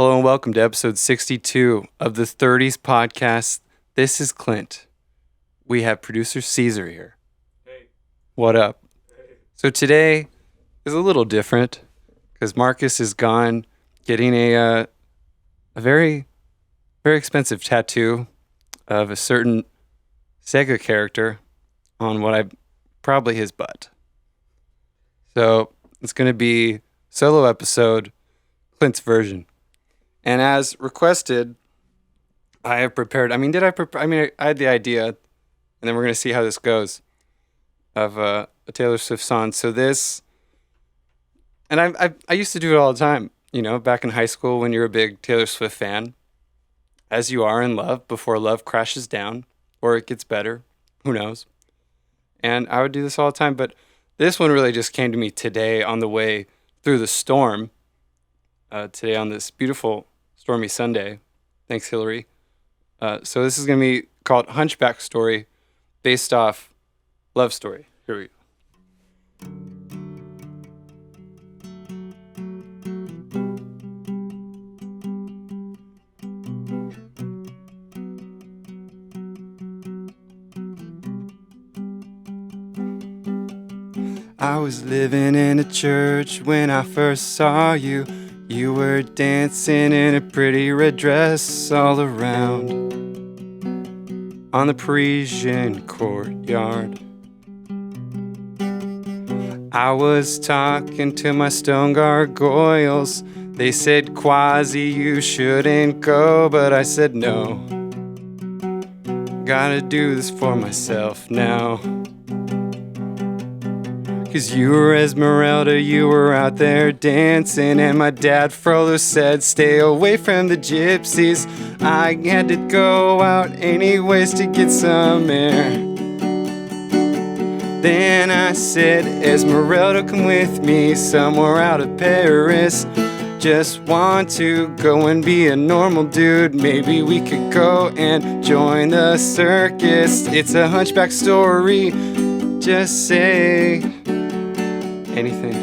Hello and welcome to episode 62 of the 30s podcast. This is Clint. We have producer Caesar here. Hey. What up? Hey. So today is a little different because Marcus is gone getting a very, very expensive tattoo of a certain Sega character on probably his butt. So it's going to be solo episode, Clint's version. And as requested, I have prepared. I had the idea, and then we're going to see how this goes, of a Taylor Swift song. So this, and I used to do it all the time, back in high school when you're a big Taylor Swift fan, as you are in love before love crashes down, or it gets better, who knows. And I would do this all the time, but this one really just came to me today on the way through the storm, today on this beautiful stormy Sunday. Thanks, Hillary. So this is going to be called Hunchback Story, based off Love Story. Here we go. I was living in a church when I first saw you. You were dancing in a pretty red dress all around on the Parisian courtyard. I was talking to my stone gargoyles. They said, Quasi, you shouldn't go, but I said no. Gotta do this for myself now. 'Cause you were Esmeralda, you were out there dancing, and my dad Frollo said, stay away from the gypsies. I had to go out anyways to get some air. Then I said, Esmeralda, come with me somewhere out of Paris. Just want to go and be a normal dude. Maybe we could go and join the circus. It's a hunchback story. Just say anything.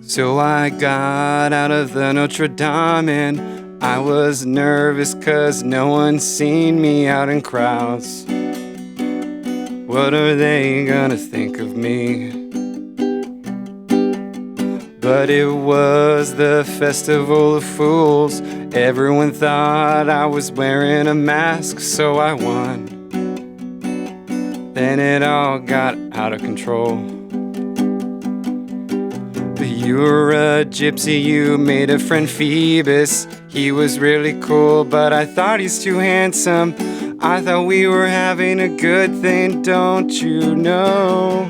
So I got out of the Notre Dame and I was nervous 'cause no one's seen me out in crowds. What are they gonna think of me? But it was the Festival of Fools. Everyone thought I was wearing a mask, so I won. Then it all got out of control. But you were a gypsy, you made a friend Phoebus. He was really cool, but I thought he's too handsome. I thought we were having a good thing, don't you know?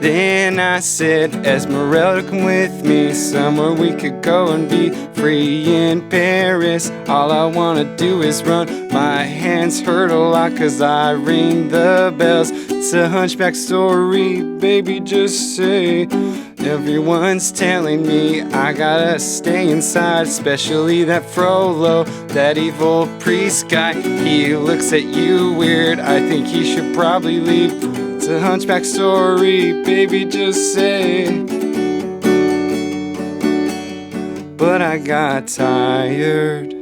Then I said, Esmeralda, come with me somewhere we could go and be free in Paris. All I wanna do is run. My hands hurt a lot 'cause I ring the bells. It's a hunchback story, baby, just say. Everyone's telling me I gotta stay inside, especially that Frollo, that evil priest guy. He looks at you weird, I think he should probably leave. It's a hunchback story, baby, just say. But I got tired,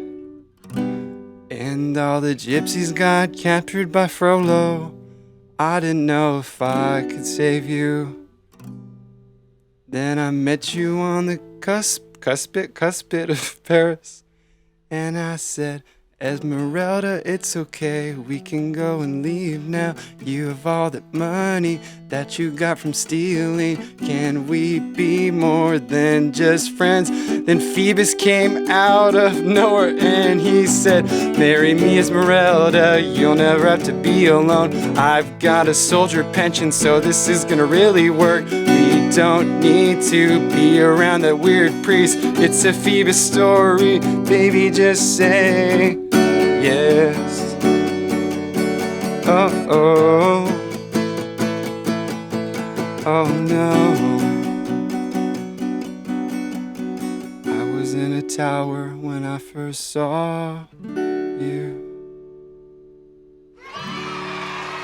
and all the gypsies got captured by Frollo. I didn't know if I could save you. Then I met you on the cuspid of Paris, and I said, Esmeralda, it's okay, we can go and leave now. You have all that money that you got from stealing. Can we be more than just friends? Then Phoebus came out of nowhere and he said, marry me, Esmeralda, you'll never have to be alone. I've got a soldier pension, so this is gonna really work. We don't need to be around that weird priest. It's a Phoebus story, baby, just say yes. Oh, oh. Oh no. I was in a tower when I first saw you.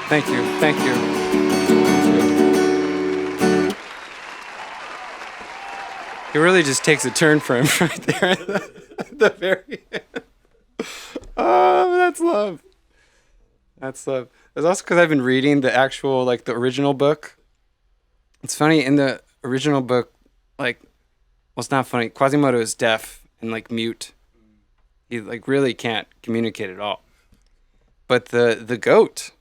Thank you. It really just takes a turn for him right there at the very end. Oh, that's love. That's love. It's also because I've been reading the actual, like, the original book. It's funny, in the original book, like, well, it's not funny. Quasimodo is deaf and, like, mute. He, like, really can't communicate at all. But the goat,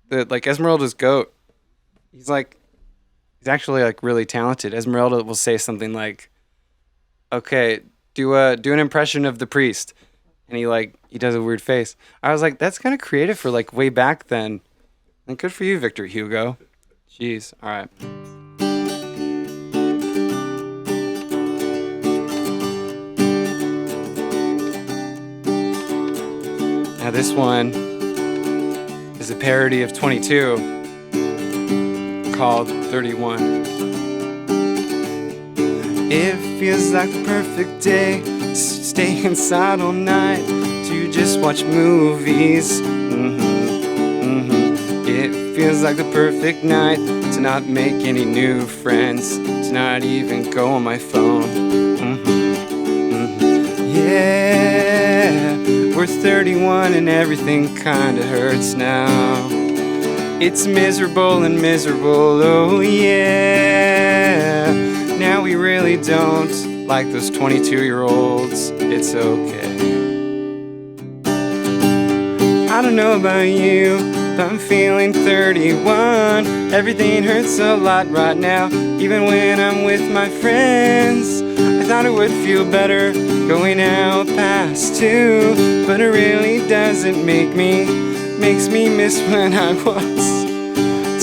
like, Esmeralda's goat, he's actually, like, really talented. Esmeralda will say something like, okay, do an impression of the priest. And he does a weird face. I was like, that's kind of creative for, like, way back then. And good for you, Victor Hugo. Jeez. All right. Now this one is a parody of 22 called 31. It feels like the perfect day to stay inside all night, to just watch movies. It feels like the perfect night to not make any new friends, to not even go on my phone. Yeah, we're 31 and everything kinda hurts now. It's miserable and miserable, oh yeah. Now we really don't like those 22-year-olds. It's okay. I don't know about you, but I'm feeling 31. Everything hurts a lot right now, even when I'm with my friends. I thought it would feel better going out past 2, but it really doesn't makes me miss when I was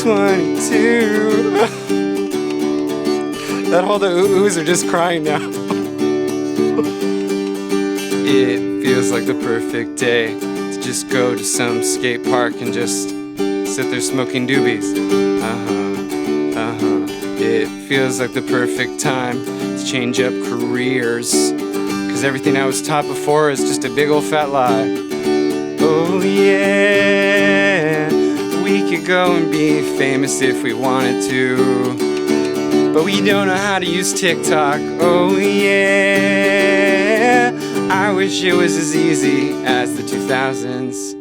22. That whole the oohs are just crying now. It feels like the perfect day to just go to some skate park and just sit there smoking doobies. It feels like the perfect time to change up careers, 'cause everything I was taught before is just a big old fat lie. Oh yeah, we could go and be famous if we wanted to, but we don't know how to use TikTok. Oh yeah, I wish it was as easy as the 2000s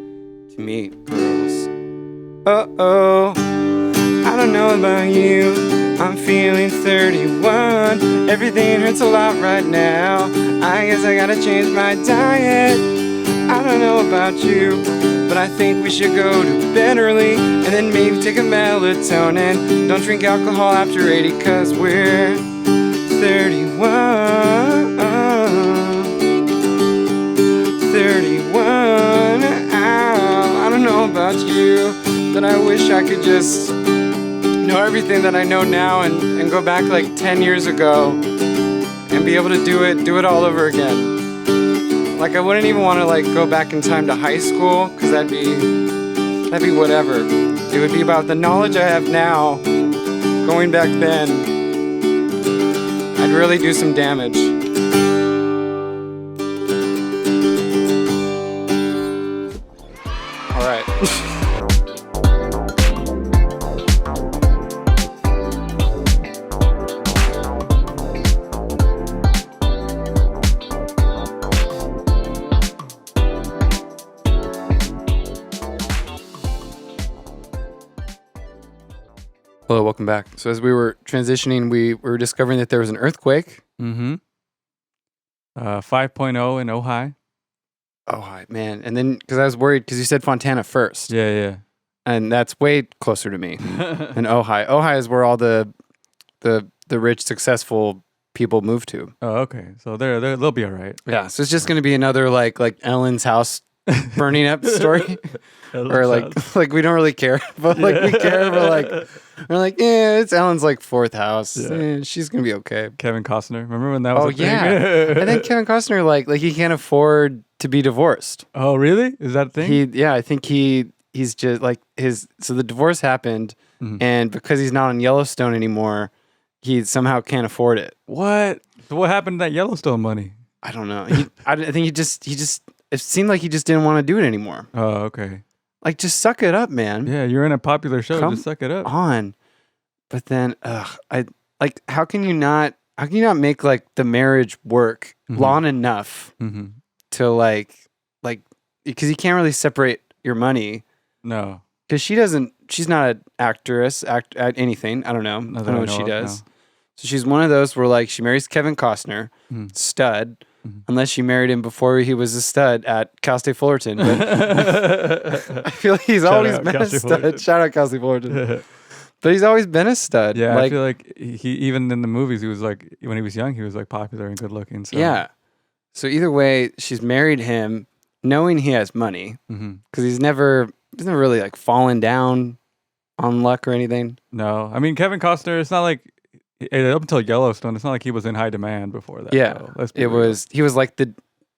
to meet girls. Oh, I don't know about you, I'm feeling 31. Everything hurts a lot right now. I guess I gotta change my diet. I don't know about you, but I think we should go to bed early and then maybe take a melatonin. Don't drink alcohol after 80, 'cause we're 31. 31. Ow. I don't know about you, but I wish I could just know everything that I know now and go back like 10 years ago and be able to do it all over again. Like, I wouldn't even want to, like, go back in time to high school, because that'd be whatever. It would be about the knowledge I have now. Going back then, I'd really do some damage. All right. Hello, welcome back. So as we were transitioning, we were discovering that there was an earthquake. 5.0 in Ojai. Oh, hi, man. And then, because I was worried, because you said Fontana first. Yeah. And that's way closer to me than Ojai. Ojai is where all the rich, successful people move to. Oh, okay. So they'll be all right. Yeah. So it's just going to be another like Ellen's house burning up story. Or like we don't really care, but like we care. But we're like, yeah, it's Ellen's like fourth house. Yeah. She's gonna be okay. Kevin Costner, remember when that was? Oh yeah, I think Kevin Costner like he can't afford to be divorced. Oh really? Is that a thing? I think he's just like so the divorce happened, and because he's not on Yellowstone anymore, he somehow can't afford it. What? So what happened to that Yellowstone money? I don't know. I think he just it seemed like he just didn't want to do it anymore. Oh, okay. Like, just suck it up, man. Yeah, you're in a popular show. Just suck it up. On. But then, how can you not make like the marriage work long enough to like, because you can't really separate your money. No. Because she's not an actress, at anything. I don't know. I don't know what she does. No. So she's one of those where like she marries Kevin Costner, stud, unless she married him before he was a stud at Cal State Fullerton. But I feel like he's always been a stud. Shout out Cal State Fullerton. But he's always been a stud. Yeah, like, I feel like he even in the movies, he was like, when he was young, he was like popular and good looking. So. Yeah. So either way, she's married him knowing he has money because he's never really like fallen down on luck or anything. No, I mean Kevin Costner. It's not like up until Yellowstone. It's not like he was in high demand before that. Yeah, he was like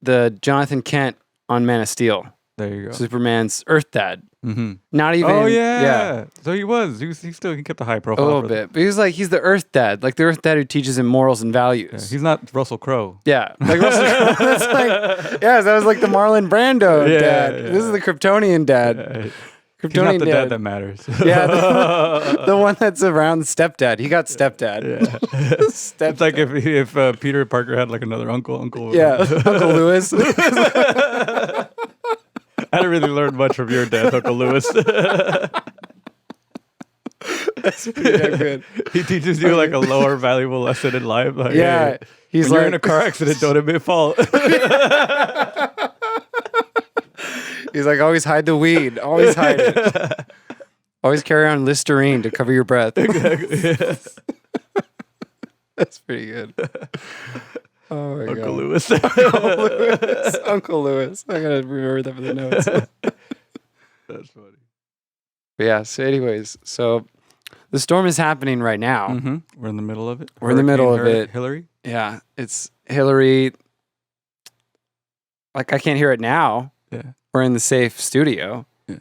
the Jonathan Kent on Man of Steel. There you go. Superman's Earth Dad. Not even. Oh yeah. So he was. He kept a high profile. A little bit, but he's the Earth Dad, like the Earth Dad who teaches him morals and values. Yeah, he's not Russell Crowe. Yeah, like Russell Crowe. That's like, that was like the Marlon Brando dad. Yeah. This is the Kryptonian dad. Yeah. He's not the dad that matters. Yeah, the one that's around stepdad. He got stepdad. Yeah. Stepdad. It's like if Peter Parker had like another uncle. Yeah, Uncle Lewis. I didn't really learn much from your dad, Uncle Lewis. That's pretty damn good. He teaches you like a lower valuable lesson in life. Like, yeah, hey, he's when you're in a car accident, don't admit fault. He's like, always hide the weed. Always hide it. Always carry on Listerine to cover your breath. Exactly. Yes. That's pretty good. Oh my Uncle God. Lewis. Uncle Lewis. I gotta remember that for the notes. That's funny. But yeah, so anyways, so the storm is happening right now. We're in the middle of it. We're in the middle of it. Hillary? Yeah, it's Hillary. Like, I can't hear it now. Yeah. We're in the safe studio. Yeah.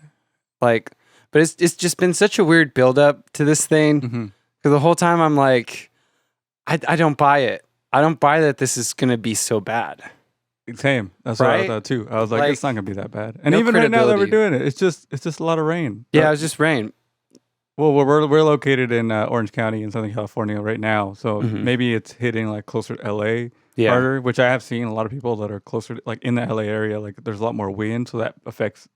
Like, but it's just been such a weird buildup to this thing. Because the whole time I'm like, I don't buy it. I don't buy that this is going to be so bad. Same. That's what I thought too. I was like, it's not going to be that bad. And no even right now that we're doing it, it's just a lot of rain. Yeah, it was just rain. Well, we're located in Orange County in Southern California right now. So maybe it's hitting like closer to LA harder, which I have seen a lot of people that are closer to, like in the LA area, like there's a lot more wind. So that affects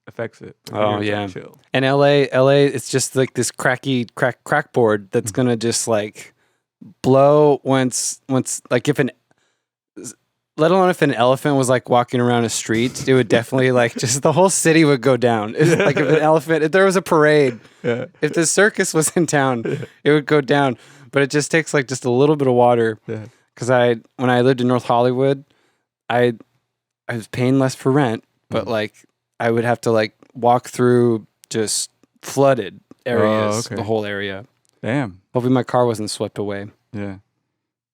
it. Oh yeah. Chill. And LA, it's just like this crackboard that's going to just like blow once like let alone if an elephant was like walking around a street, it would definitely like just the whole city would go down. It's like if there was a parade, if the circus was in town, it would go down. But it just takes like just a little bit of water. Because when I lived in North Hollywood, I was paying less for rent, but like I would have to like walk through just flooded areas, the whole area. Damn. Hopefully my car wasn't swept away. Yeah.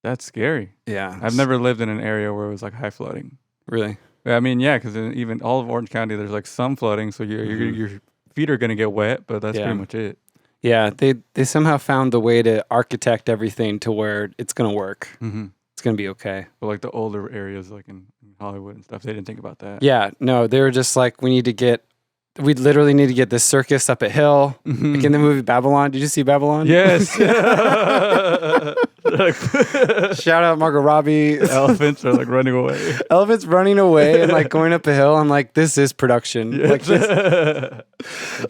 That's scary. Yeah. I've never lived in an area where it was like high flooding. Really? I mean, yeah, because even all of Orange County, there's like some flooding, so your feet are going to get wet, but that's pretty much it. Yeah, they somehow found the way to architect everything to where it's going to work. It's going to be okay. But like the older areas, like in Hollywood and stuff, they didn't think about that. Yeah, no, they were just like, we literally need to get this circus up a hill. Like in the movie Babylon. Did you see Babylon? Yes. Shout out Margot Robbie. Elephants are like running away. Elephants running away and like going up a hill. I'm like, this is production. Yes.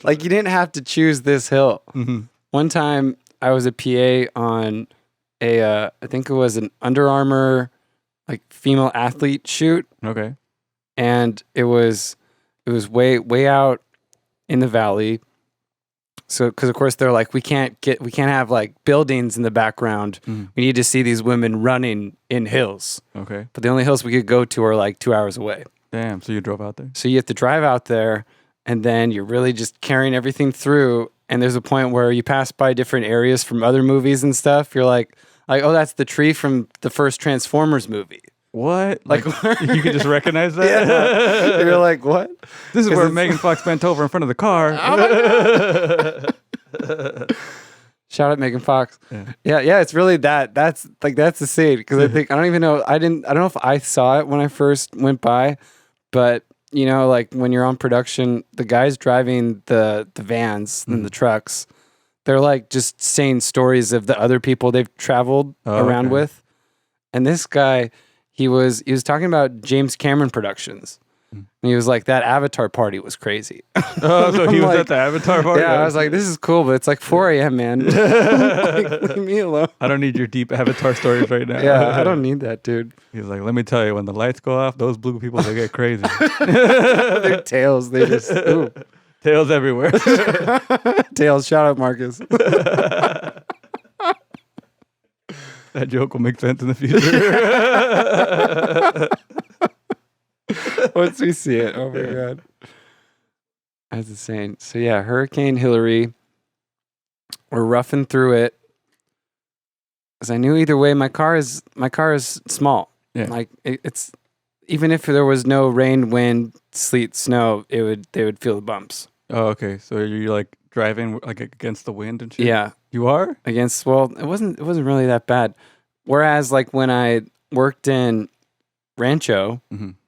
Like you didn't have to choose this hill. One time I was a PA on I think it was an Under Armour like female athlete shoot. Okay. And it was way out in the valley. So, because of course they're like, we can't have like buildings in the background. We need to see these women running in hills. Okay. But the only hills we could go to are like 2 hours away. Damn. So you drove out there? So you have to drive out there and then you're really just carrying everything through. And there's a point where you pass by different areas from other movies and stuff. You're like, oh, that's the tree from the first Transformers movie. What? Like you could just recognize that? Yeah. You're like, what? This is where Megan Fox bent over in front of the car. Oh my God. Shout out Megan Fox. Yeah. Yeah. It's really that. That's the scene because I don't even know. I don't know if I saw it when I first went by, but you know, like when you're on production, the guys driving the vans and the trucks, they're like just saying stories of the other people they've traveled around with. And this guy, he was talking about James Cameron Productions. And he was like, that Avatar party was crazy. Oh, so he was at the Avatar party? Yeah, I was like, this is cool, but it's like 4 a.m., man. Like, leave me alone. I don't need your deep Avatar stories right now. Yeah, I don't need that, dude. He's like, let me tell you, when the lights go off, those blue people, they get crazy. Their tails, they just, ooh. Tails everywhere. Tails, shout out Marcus. That joke will make sense in the future. Once we see it. Oh my God. That's insane. So yeah, Hurricane Hillary. We're roughing through it. Because I knew either way my car is small. Yeah. Like it's even if there was no rain, wind, sleet, snow, they would feel the bumps. Oh, okay. So you're like driving like against the wind and shit? Yeah. You are? Well, it wasn't really that bad. Whereas like when I worked in Rancho,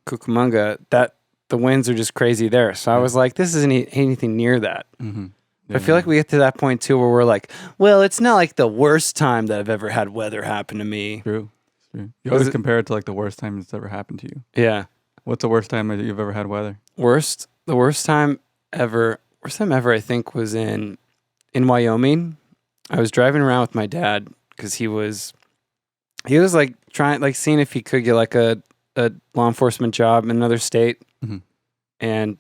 Cucamonga, that the winds are just crazy there. So I was like, this isn't anything near that. Yeah, I feel like we get to that point too where we're like, well, it's not like the worst time that I've ever had weather happen to me. True. You always compare it to like the worst time it's ever happened to you. Yeah. What's the worst time that you've ever had weather? The worst time ever, I think was in Wyoming. I was driving around with my dad because he was like trying, like seeing if he could get like a law enforcement job in another state. And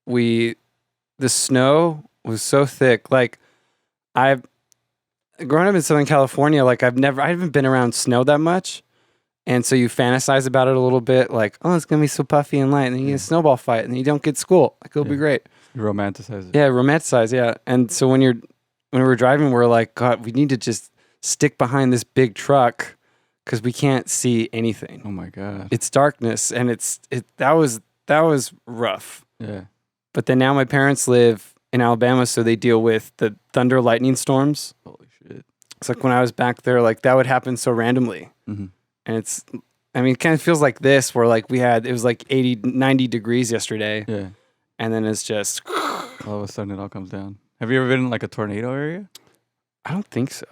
the snow was so thick. Like I've grown up in Southern California, like I haven't been around snow that much. And so you fantasize about it a little bit, like, oh, it's going to be so puffy and light. And then you get a snowball fight and then you don't get school. Like, it'll be great. You romanticize it. Yeah, romanticize, yeah. And so when we were driving, we're like, God, we need to just stick behind this big truck because we can't see anything. Oh my God. It's darkness and that was rough. Yeah. But then now my parents live in Alabama, so they deal with the thunder lightning storms. Holy shit. It's like when I was back there, like that would happen so randomly. And it kind of feels like this where like it was like 80, 90 degrees yesterday. Yeah. And then it's just all of a sudden it all comes down. Have you ever been in like a tornado area? I don't think so.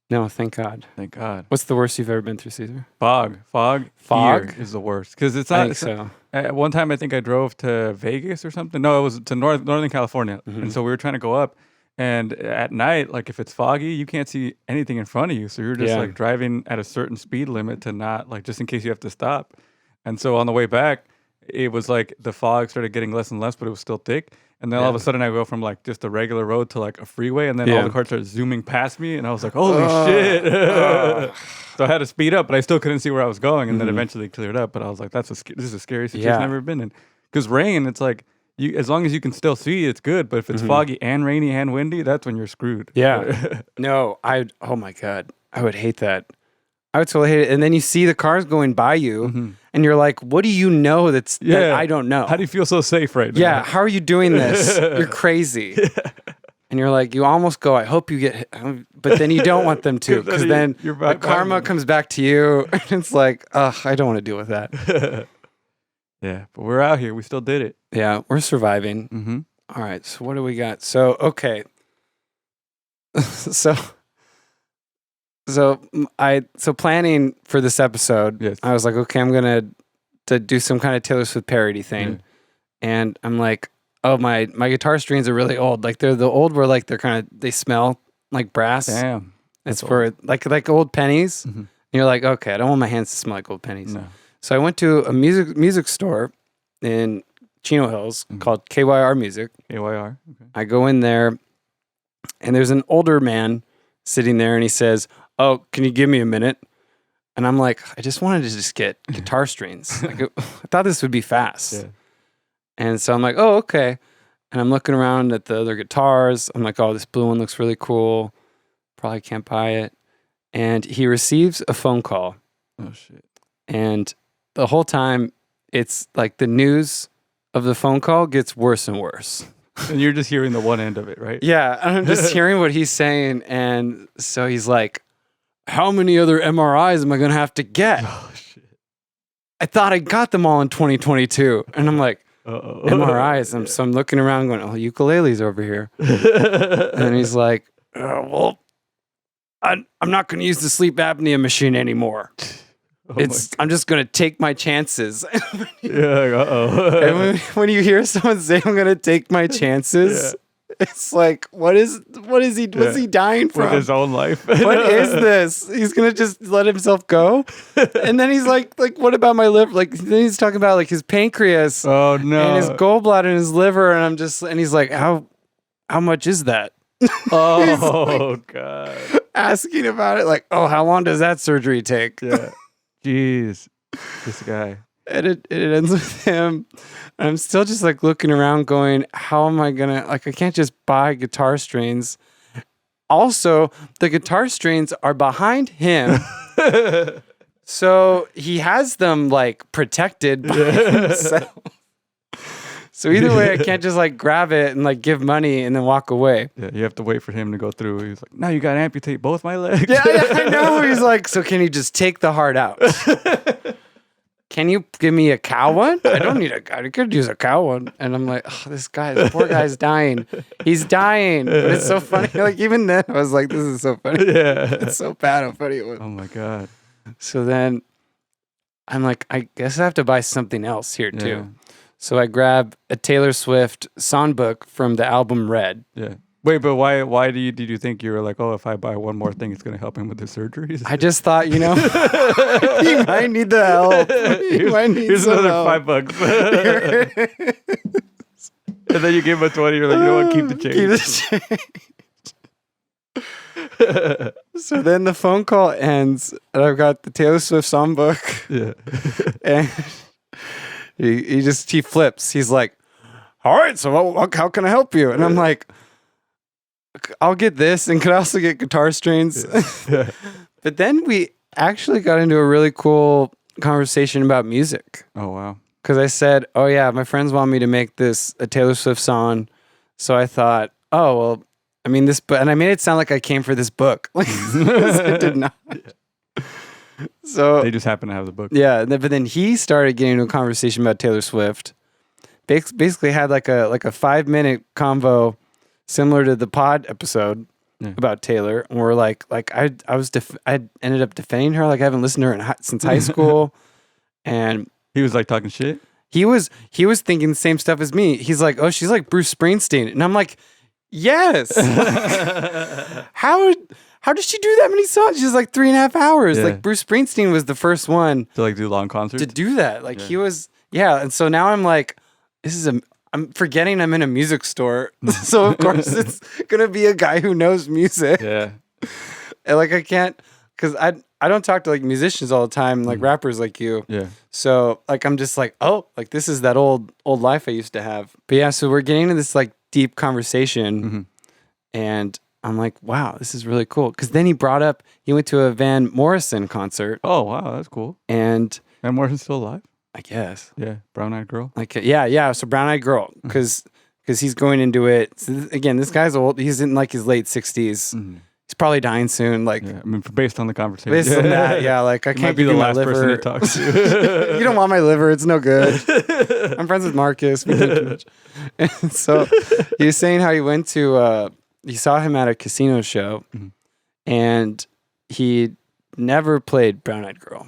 No, thank God. Thank God. What's the worst you've ever been through, Caesar? Fog here is the worst because it's not. I think so. At one time, I think I drove to Vegas or something. No, it was to Northern California, and so we were trying to go up. And at night, like if it's foggy, you can't see anything in front of you, so you're just like driving at a certain speed limit to not like just in case you have to stop. And so on the way back, it was like the fog started getting less and less, but it was still thick. And then all of a sudden, I go from like just a regular road to like a freeway, and then all the cars started zooming past me, and I was like, "Holy shit!" So I had to speed up, but I still couldn't see where I was going. And then eventually it cleared up. But I was like, "This is a scary situation I've ever been in." Because rain, it's like as long as you can still see, it's good. But if it's foggy and rainy and windy, that's when you're screwed. Yeah. No, oh my God, I would hate that. I would totally hate it. And then you see the cars going by you, and you're like, what do you know that I don't know? How do you feel so safe right now? Yeah, how are you doing this? You're crazy. And you're like, you almost go, I hope you get hit. But then you don't want them to, because then the karma comes back to you. And it's like, ugh, I don't want to deal with that. Yeah, but we're out here. We still did it. Yeah, we're surviving. All right, so what do we got? So, okay. So planning for this episode, I was like, okay, I'm gonna do some kind of Taylor Swift parody thing, and I'm like, oh, my guitar strings are really old. Like they're the old where like they smell like brass. Damn, it's for old. like old pennies. And you're like, okay, I don't want my hands to smell like old pennies. No. So I went to a music store in Chino Hills called KYR Music. KYR. Okay. I go in there, and there's an older man sitting there, and he says, oh, can you give me a minute? And I'm like, I just wanted to just get guitar strings. Like, I thought this would be fast. Yeah. And so I'm like, oh, okay. And I'm looking around at the other guitars. I'm like, oh, this blue one looks really cool. Probably can't buy it. And he receives a phone call. Oh, shit. And the whole time, it's like the news of the phone call gets worse and worse. And you're just hearing the one end of it, right? Yeah, and I'm just hearing what he's saying, and so he's like, "How many other MRIs am I gonna have to get?" Oh shit. I thought I got them all in 2022, and I'm like, Uh-oh. MRIs. So I'm looking around, going, "Oh, ukulele's over here," and he's like, "Well, I'm not gonna use the sleep apnea machine anymore. I'm just gonna take my chances." Yeah. And when you hear someone say, "I'm gonna take my chances," it's like, what's he dying from? With his own life. What is this? He's gonna just let himself go? And then he's like, what about my liver? Like, then he's talking about like his pancreas. Oh no. And his gallbladder and his liver, and he's like, how much is that? Oh God. Asking about it, like, oh, how long does that surgery take? Yeah. Jeez. This guy. And it ends with him. And I'm still just like looking around going, how am I gonna, like, I can't just buy guitar strings. Also, the guitar strings are behind him. So he has them like protected by himself. So either way, I can't just like grab it and like give money and then walk away. Yeah, you have to wait for him to go through. He's like, "Now you got to amputate both my legs." Yeah, I know. He's like, "So can you just take the heart out? Can you give me a cow one? I don't need a cow. I could use a cow one." And I'm like, "Oh, this poor guy's dying. He's dying." But it's so funny. Like even then, I was like, "This is so funny." Yeah. It's so bad how funny it was. Oh my God. So then I'm like, I guess I have to buy something else here too. Yeah. So I grab a Taylor Swift songbook from the album Red. Yeah. Wait, but why did you think you were like, oh, if I buy one more thing, it's going to help him with his surgeries? I just thought, he might need the help. Here's another $5. And then you give him a 20. You're like, you know what? Keep the change. So then the phone call ends, and I've got the Taylor Swift songbook. Yeah. And he flips. He's like, "All right, so how can I help you?" And I'm like, "I'll get this, and could I also get guitar strings?" Yeah. But then we actually got into a really cool conversation about music. Oh, wow. Because I said, "Oh yeah, my friends want me to make a Taylor Swift song," so I thought, "Oh well, I mean this," and I made it sound like I came for this book. Like I did not. Yeah. So they just happen to have the book. Yeah, but then he started getting into a conversation about Taylor Swift. Basically, had like a 5-minute convo similar to the pod episode about Taylor, and we're like I ended up defending her. Like I haven't listened to her since high school, and he was like talking shit. He was thinking the same stuff as me. He's like, "Oh, she's like Bruce Springsteen," and I'm like, "Yes." How did she do that many songs? She's like 3.5 hours. Yeah. Like Bruce Springsteen was the first one to like do long concerts to do that. Like he was, and so now I'm like, I'm forgetting I'm in a music store. So of course it's gonna be a guy who knows music. Yeah, and like I can't, because I don't talk to like musicians all the time, like rappers like you. Yeah. So like I'm just like, oh, like this is that old life I used to have. But yeah, so we're getting into this like deep conversation, and I'm like, wow, this is really cool. Because then he went to a Van Morrison concert. Oh, wow, that's cool. And Van Morrison's still alive? I guess. Yeah, Brown Eyed Girl. Like, yeah. So Brown Eyed Girl, because he's going into it. So again, this guy's old. He's in like his late 60s. He's probably dying soon. Like, I mean, based on the conversation. Based on that, yeah. Like, I can't be the last liver. person to talk to. You don't want my liver. It's no good. I'm friends with Marcus. We do too much. And so he was saying how he went to. He saw him at a casino show, and he never played Brown Eyed Girl.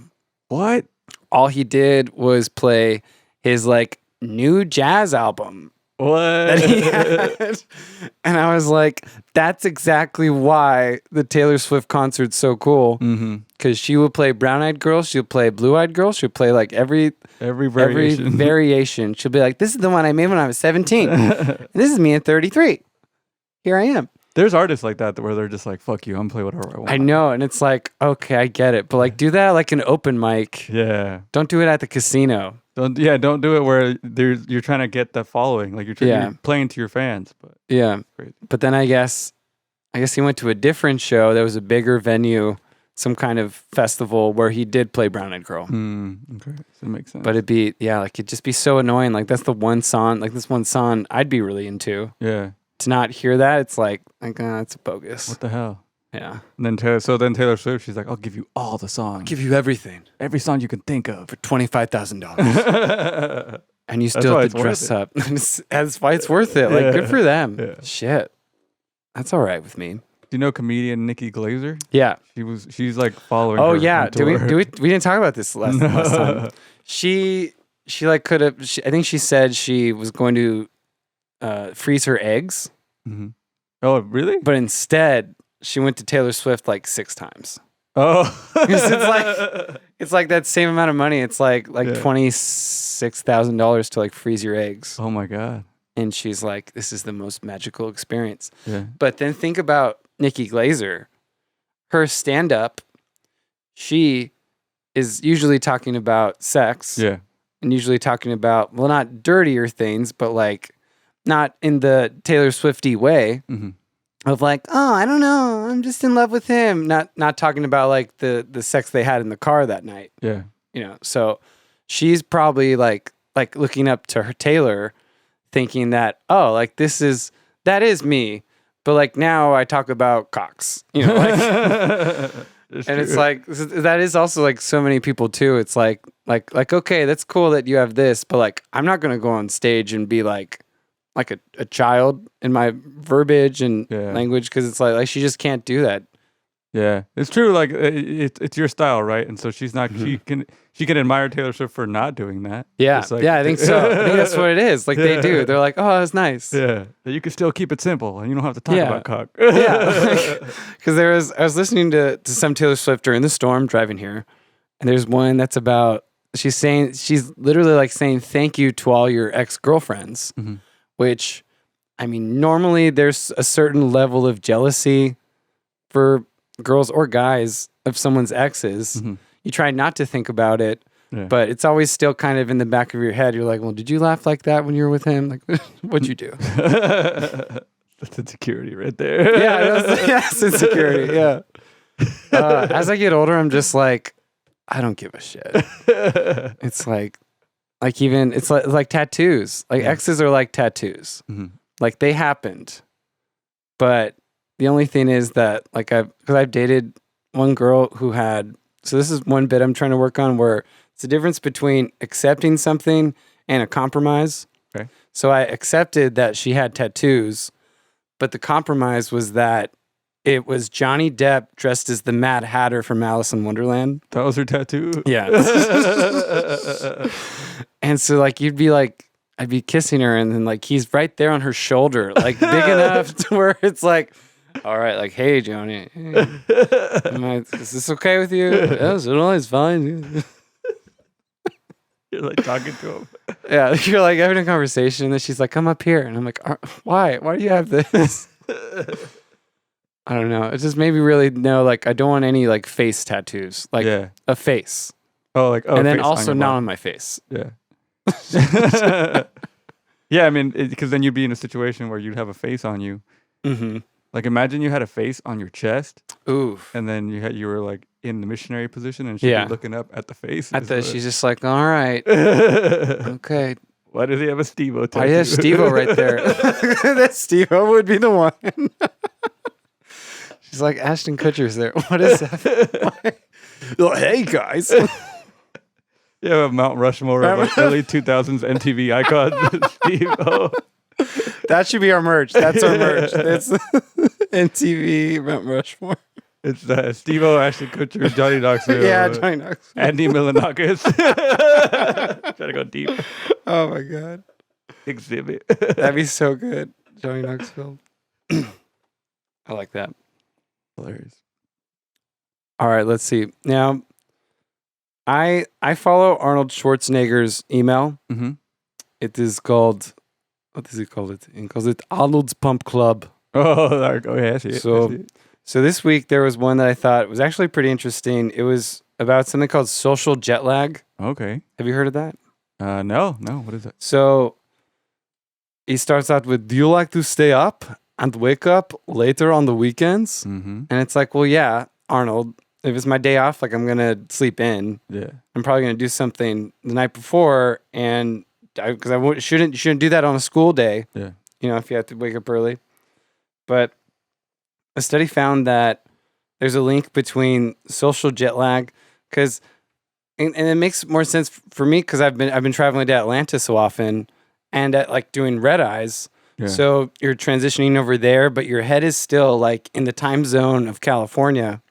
What? All he did was play his like new jazz album. What? That he had. And I was like, that's exactly why the Taylor Swift concert's so cool. Because she will play Brown Eyed Girl, she'll play Blue Eyed Girl, she'll play like every variation. She'll be like, this is the one I made when I was 17. And this is me at 33. Here I am. There's artists like that where they're just like, fuck you, I'm play whatever I want. I know, and it's like, okay, I get it. But like do that like an open mic. Yeah. Don't do it at the casino. Don't do it where you're trying to get the following. Like you're playing to your fans. But yeah. But then I guess he went to a different show that was a bigger venue some kind of festival where he did play Brown Eyed Girl. Okay, so that makes sense. But it'd just be so annoying. Like that's the one song, like this one song I'd be really into. Yeah. To not hear that, it's like it's bogus. What the hell? Yeah. And then Taylor Swift, she's like, I'll give you all the songs. I'll give you everything. Every song you can think of. For $25,000. And you still have to dress up. That's why it's worth it. Like, good for them. Yeah. Shit. That's all right with me. Do you know comedian Nikki Glaser? Yeah. She's like following Oh, her yeah. We didn't talk about this last time. She like could have, I think she said she was going to freeze her eggs. Mm-hmm. Oh, really? But instead, she went to Taylor Swift like 6 times. Oh, it's like that same amount of money. It's like $26,000 to like freeze your eggs. Oh my god! And she's like, "This is the most magical experience." Yeah. But then think about Nikki Glaser. Her stand-up, she is usually talking about sex. Yeah. And usually talking about not dirtier things, but like not in the Taylor Swifty way. Mm-hmm. Of like, oh, I don't know, I'm just in love with him. Not talking about like the sex they had in the car that night. Yeah. So she's probably like looking up to her Taylor, thinking that, oh, like that is me. But like now I talk about cocks, like and it's like that is also like so many people too. It's like okay, that's cool that you have this, but like I'm not gonna go on stage and be like a child in my verbiage and language, because it's like she just can't do that. Yeah, it's true. Like it's your style, right? And so she's not. Mm-hmm. She can admire Taylor Swift for not doing that. Yeah, like, I think so. I think that's what it is. Like they do. They're like, oh, that's nice. Yeah, you can still keep it simple, and you don't have to talk about cock. Yeah, because I was listening to some Taylor Swift during the storm driving here, and there's one that's about she's literally like saying thank you to all your ex-girlfriends. Mm-hmm. Which, I mean, normally there's a certain level of jealousy for girls or guys of someone's exes. Mm-hmm. You try not to think about it, but it's always still kind of in the back of your head. You're like, well, did you laugh like that when you were with him? Like, what'd you do? That's insecurity right there. That's insecurity. Yeah. As I get older, I'm just like, I don't give a shit. It's like even it's like tattoos. Like exes are like tattoos. Mm-hmm. Like they happened, but the only thing is that because I've dated one girl who had. So this is one bit I'm trying to work on where it's the difference between accepting something and a compromise. Okay. So I accepted that she had tattoos, but the compromise was that it was Johnny Depp dressed as the Mad Hatter from Alice in Wonderland. That was her tattoo? Yeah. And so like you'd be like, I'd be kissing her and then like he's right there on her shoulder, like big enough to where it's like, all right, like, hey, Johnny, is this okay with you? Yes, it's fine. You're like talking to him. Yeah, you're like having a conversation and then she's like, come up here. And I'm like, why? Why do you have this? I don't know. It just made me really know, like, I don't want any, like, face tattoos. Like, a face. And then also not on my face. Yeah. Yeah, I mean, because then you'd be in a situation where you'd have a face on you. Mm-hmm. Like, imagine you had a face on your chest. Ooh. And then you were, like, in the missionary position and she'd be looking up at the face. She's just like, all right. Okay. Why does he have a Steve-O tattoo? Why do you have Steve-O right there? That Steve-O would be the one. She's like, Ashton Kutcher's there. What is that? Oh, hey, guys. Yeah, Mount Rushmore of like early 2000s MTV icons. Steve-O. That should be our merch. That's our merch. It's MTV Mount Rushmore. It's Steve-O, Ashton Kutcher, Johnny Knoxville. Yeah, Johnny Knoxville. Andy Milonakis. Try to go deep. Oh, my God. Exhibit. That'd be so good. Johnny Knoxville. I like that. Hilarious. All right, let's see. Now, I follow Arnold Schwarzenegger's email. Mm-hmm. It is called, what does he call it? He calls it Arnold's Pump Club. Oh, yeah, I see it. So this week there was one that I thought was actually pretty interesting. It was about something called social jet lag. Okay. Have you heard of that? No. What is it? So he starts out with, do you like to stay up and wake up later on the weekends? Mm-hmm. And it's like, well, yeah, Arnold, if it's my day off, like I'm gonna sleep in. Yeah. I'm probably gonna do something the night before, and because shouldn't do that on a school day. Yeah. If you have to wake up early. But a study found that there's a link between social jet lag, because and it makes more sense for me because I've been traveling to Atlanta so often, and at like doing red eyes. Yeah. So you're transitioning over there, but your head is still like in the time zone of California.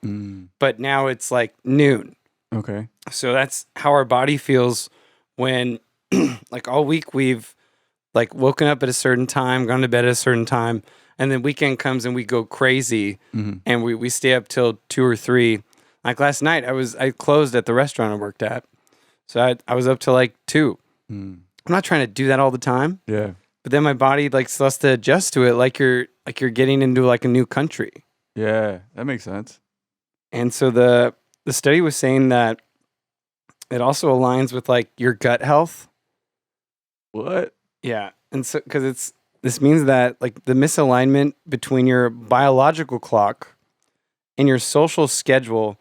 But now it's like noon. Okay. So that's how our body feels when like all week we've like woken up at a certain time, gone to bed at a certain time, and then weekend comes and we go crazy and we stay up till 2 or 3. Like last night I closed at the restaurant I worked at. So I was up till like 2. I'm not trying to do that all the time. Yeah. But then my body like still has to adjust to it, like you're getting into like a new country. Yeah, that makes sense. And so the study was saying that it also aligns with like your gut health. What? Yeah, and so because this means that like the misalignment between your biological clock and your social schedule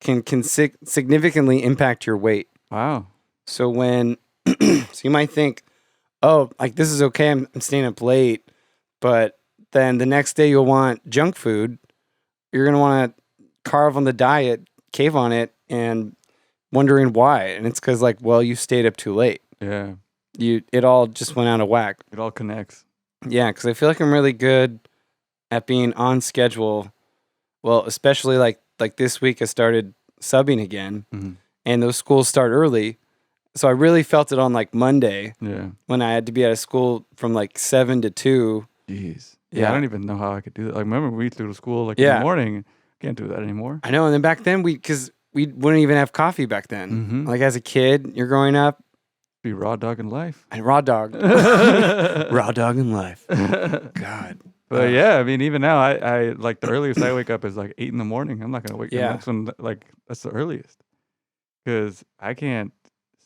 can significantly impact your weight. Wow. So when so you might think, oh, like this is okay, I'm staying up late, but then the next day you'll want junk food. You're going to want to carve on the diet, cave on it, and wondering why. And it's because like, well, you stayed up too late. Yeah. It all just went out of whack. It all connects. Yeah, because I feel like I'm really good at being on schedule. Well, especially like this week I started subbing again, and those schools start early. So I really felt it on like Monday when I had to be at a school from like 7 to 2. Jeez. Yeah, I don't even know how I could do that. Like, remember we used to go to school like in the morning. Can't do that anymore. I know. And then back then because we wouldn't even have coffee back then. Like as a kid, you're growing up. Be raw dog in life. And raw dog. Raw dog in life. God. But yeah, I mean, even now, I like the earliest I wake up is like 8 in the morning. I'm not going to wake up. That's when, like, that's the earliest. Because I can't.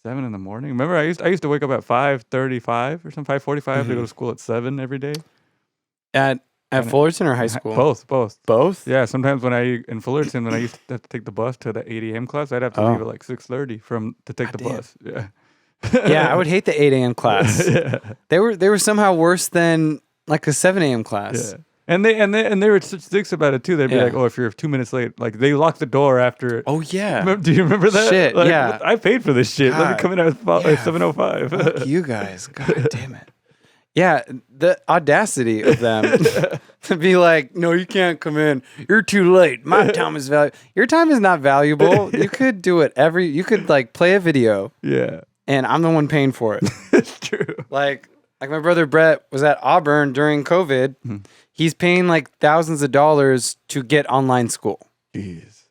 7 in the morning. Remember, I used to wake up at 5:35 or something, 5:45 to go to school at 7 every day. At Fullerton or high school? Both. Yeah. Sometimes in Fullerton, when I used to have to take the bus to the 8 a.m. class, I'd have to leave at like 6:30 to take the bus. Yeah. Yeah, I would hate the 8 a.m. class. Yeah. They were somehow worse than like a 7 a.m. class. Yeah. And they were such dicks about it too. They'd be like, "Oh, if you're 2 minutes late, like they lock the door after." Oh yeah. Do you remember that? Shit. Like, yeah. I paid for this shit. Let me come in at 7:05. Fuck you guys. God damn it. Yeah, the audacity of them to be like, "No, you can't come in. You're too late. My time is valuable." Your time is not valuable. You could do it you could like play a video. Yeah. And I'm the one paying for it. It's true. Like my brother Brett was at Auburn during COVID. He's paying like thousands of dollars to get online school. Jeez.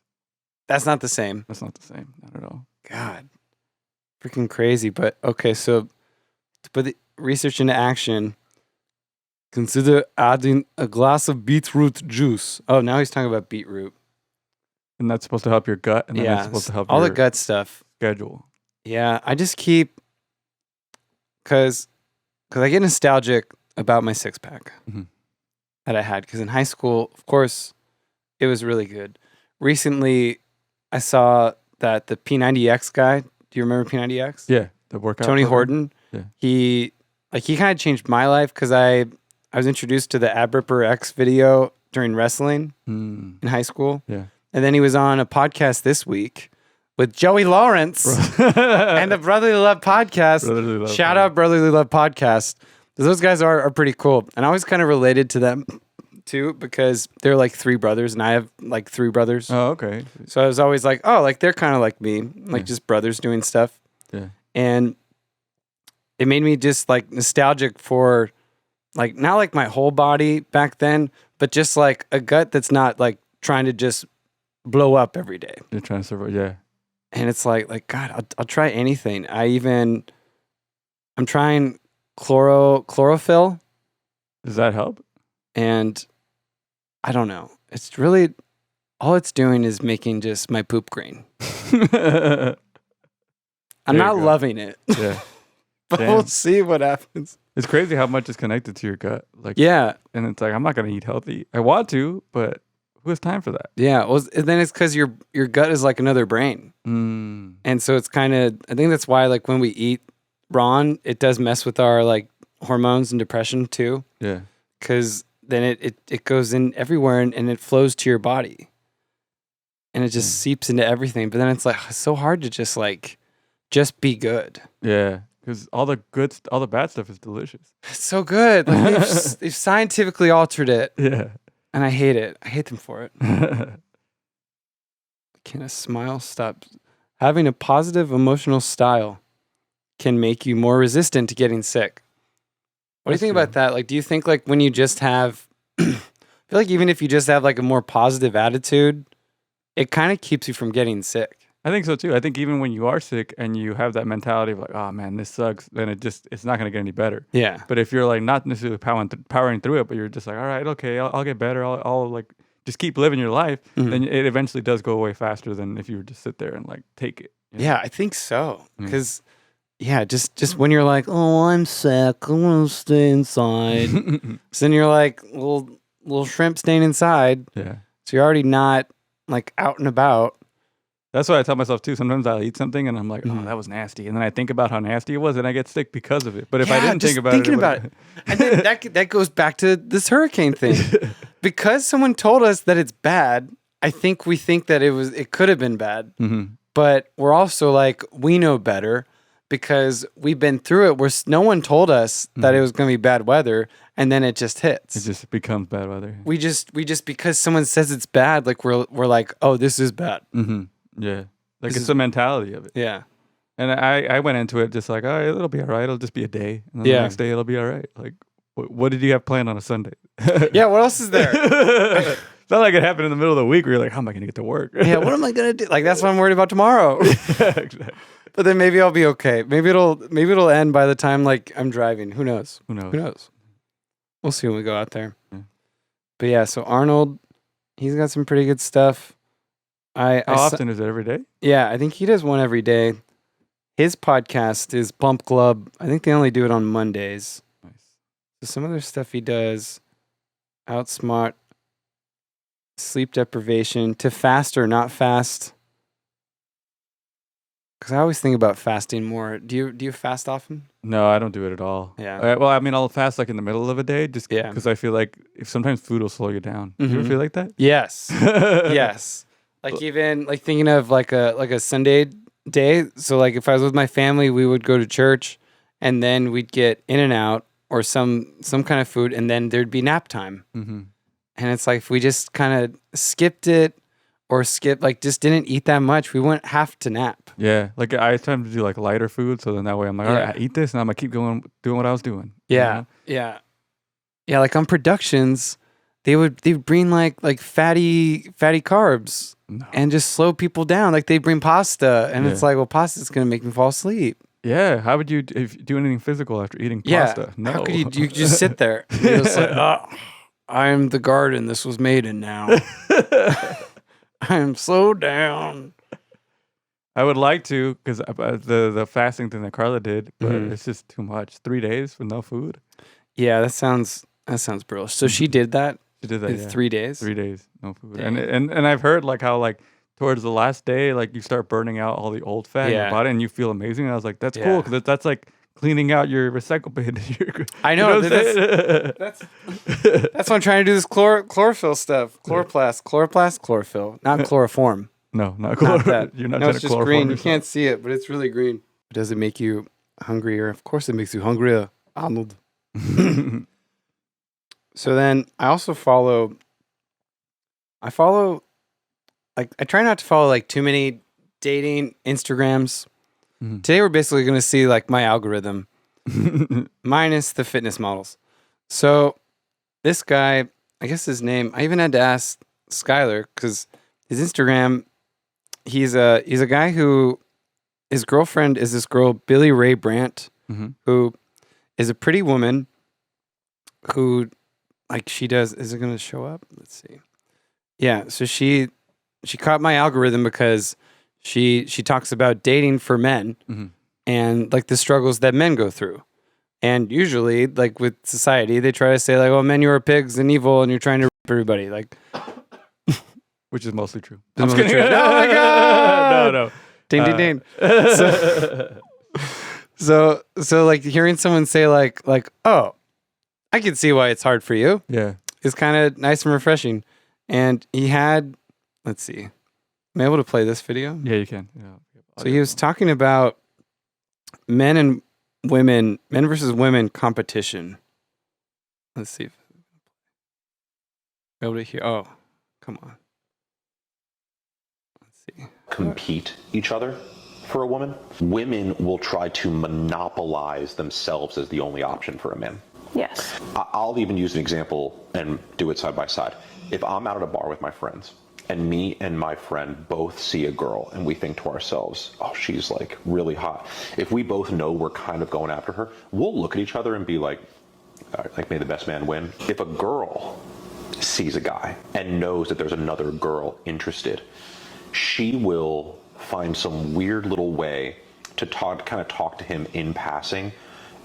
That's not the same. That's not the same. Not at all. God. Freaking crazy. But okay, so to put the research into action, consider adding a glass of beetroot juice. Oh, now he's talking about beetroot. And that's supposed to help your gut, and then that's supposed to help all your the gut stuff. Schedule. Yeah, I just keep because I get nostalgic about my 6-pack. That I had, because in high school, of course, it was really good. Recently, I saw that the P90X guy. Do you remember P90X? Yeah, the workout. Tony Horton. Yeah, he kind of changed my life because I was introduced to the Ab Ripper X video during wrestling in high school. Yeah, and then he was on a podcast this week with Joey Lawrence and the Brotherly Love podcast. Shout out Brotherly Love podcast. Those guys are pretty cool. And I always kind of related to them too, because they're like 3 brothers and I have like 3 brothers. Oh, okay. So I was always like, oh, like they're kind of like me, like just brothers doing stuff. Yeah. And it made me just like nostalgic for like, not like my whole body back then, but just like a gut that's not like trying to just blow up every day. You're trying to survive. Yeah. And it's like, God, I'll try anything. I'm trying chlorophyll. Does that help? And I don't know. It's really all it's doing is making just my poop green. I'm not loving it. Yeah. But we'll see what happens. It's crazy how much is connected to your gut. Like, yeah. And it's like, I'm not going to eat healthy. I want to, but Who has time for that? Yeah. Well, then it's because your gut is like another brain. And so it's kind of, I think that's why like when we eat raw, it does mess with our like hormones and depression too. Yeah. Because then it goes in everywhere and it flows to your body. And it just seeps into everything. But then it's like, it's so hard to just be good. Yeah. Because all the bad stuff is delicious. It's so good. Like they've scientifically altered it. Yeah. And I hate it. I hate them for it. Can a smile stop? Having a positive emotional style can make you more resistant to getting sick. What do you think about that? Like, do you think like when you just have, I feel like even if you just have like a more positive attitude, it kind of keeps you from getting sick. I think so too. I think even when you are sick and you have that mentality of like, oh man, this sucks, then it's not going to get any better. Yeah. But if you're like not necessarily powering through it, but you're just like, all right, okay, I'll get better. I'll like just keep living your life. Then it eventually does go away faster than if you would just sit there and like take it. You know? Yeah, I think so. Because just when you're like, oh, I'm sick, I want to stay inside. So then you're like, little shrimp staying inside. Yeah. So you're already not like out and about. That's what I tell myself too. Sometimes I'll eat something and I'm like, oh, that was nasty. And then I think about how nasty it was and I get sick because of it. But if I didn't think about it. And then that goes back to this hurricane thing. Because someone told us that it's bad, I think we think that it could have been bad. But we're also like, we know better because we've been through it where no one told us that it was going to be bad weather. And then it just hits. It just becomes bad weather. We just because someone says it's bad, like we're like, oh, this is bad. Yeah. Like it's the mentality of it. Yeah. And I went into it just like, all right, it'll be all right. It'll just be a day. And then the next day it'll be all right. Like, what did you have planned on a Sunday? Yeah, what else is there? It's not like it happened in the middle of the week where you're like, how am I going to get to work? Yeah, what am I going to do? Like, that's what I'm worried about tomorrow. Exactly. But then maybe I'll be okay. Maybe it'll end by the time like I'm driving. Who knows? We'll see when we go out there. Yeah. But yeah, so Arnold, he's got some pretty good stuff. How often is it? Every day? Yeah, I think he does one every day. His podcast is Bump Club. I think they only do it on Mondays. Nice. So some other stuff he does, outsmart, sleep deprivation, to fast or not fast. Because I always think about fasting more. Do you fast often? No, I don't do it at all. Yeah. Well, I mean, I'll fast like in the middle of a day just because I feel like sometimes food will slow you down. Do you ever feel like that? Yes. Yes. Like even like thinking of like a Sunday day. So like if I was with my family, we would go to church and then we'd get In-N-Out or some kind of food and then there'd be nap time. And it's like if we just kind of skipped it or like just didn't eat that much, we wouldn't have to nap. Yeah. Like I tend to do like lighter food. So then that way I'm like, all right, I eat this and I'm going to keep doing what I was doing. Yeah. You know? Yeah. Yeah. Like on productions, they'd bring like fatty carbs. No. And just slow people down. Like they bring pasta, and it's like, well, pasta's gonna make me fall asleep. Yeah. How would you do anything physical after eating pasta? No. How could you just sit there? You're just like, I'm the garden this was made in now. I'm so down. I would like to, because the fasting thing that Carla did, but it's just too much. 3 days for no food. Yeah, that sounds brutal. So she did that. She did that in 3 days. 3 days, no food. And I've heard like how like towards the last day, like you start burning out all the old fat in your body, and you feel amazing. And I was like, that's cool because that's like cleaning out your recycle bin. I know. That's what I'm trying to do. This chlorophyll stuff. Chlorophyll, not chloroform. No, not chloroform. Not that. You're not. No, it's just green. You can't see it, but it's really green. Does it make you hungrier? Of course, it makes you hungrier, Arnold. So then I also follow, like, I try not to follow like too many dating Instagrams. Today we're basically going to see like my algorithm minus the fitness models. So this guy, I guess his name, I even had to ask Skylar because his Instagram, he's a guy who, his girlfriend is this girl, Billy Ray Brandt, who is a pretty woman who, like she does, is it going to show up? Let's see. Yeah, so she caught my algorithm because she talks about dating for men and like the struggles that men go through. And usually, like with society, they try to say like, "Oh, men, you are pigs and evil, and you're trying to rape everybody." Like, Which is mostly true. I'm just kidding. Oh my god! No. Ding ding ding. So like hearing someone say like, oh, I can see why it's hard for you. Yeah. Is kind of nice and refreshing. And he had, let's see, am I able to play this video? Yeah, you can. Yeah. So he was talking about men versus women competition. Let's see if I'm able to hear. Oh, come on. Let's see. Compete each other for a woman. Women will try to monopolize themselves as the only option for a man. Yes. I'll even use an example and do it side by side. If I'm out at a bar with my friends and me and my friend both see a girl and we think to ourselves, oh, she's like really hot. If we both know we're kind of going after her, we'll look at each other and be like, all right, like may the best man win. If a girl sees a guy and knows that there's another girl interested, she will find some weird little way to kind of talk to him in passing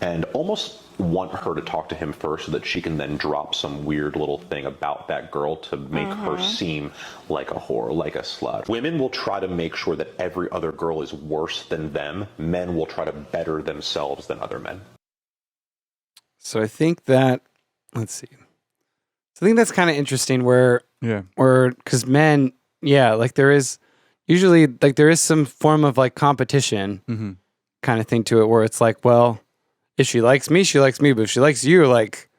and almost want her to talk to him first so that she can then drop some weird little thing about that girl to make her seem like a whore, like a slut. Women will try to make sure that every other girl is worse than them. Men will try to better themselves than other men. So I think that, let's see. So I think that's kind of interesting because men, like there is usually like there is some form of like competition kind of thing to it where it's like, well, if she likes me, she likes me. But if she likes you, like,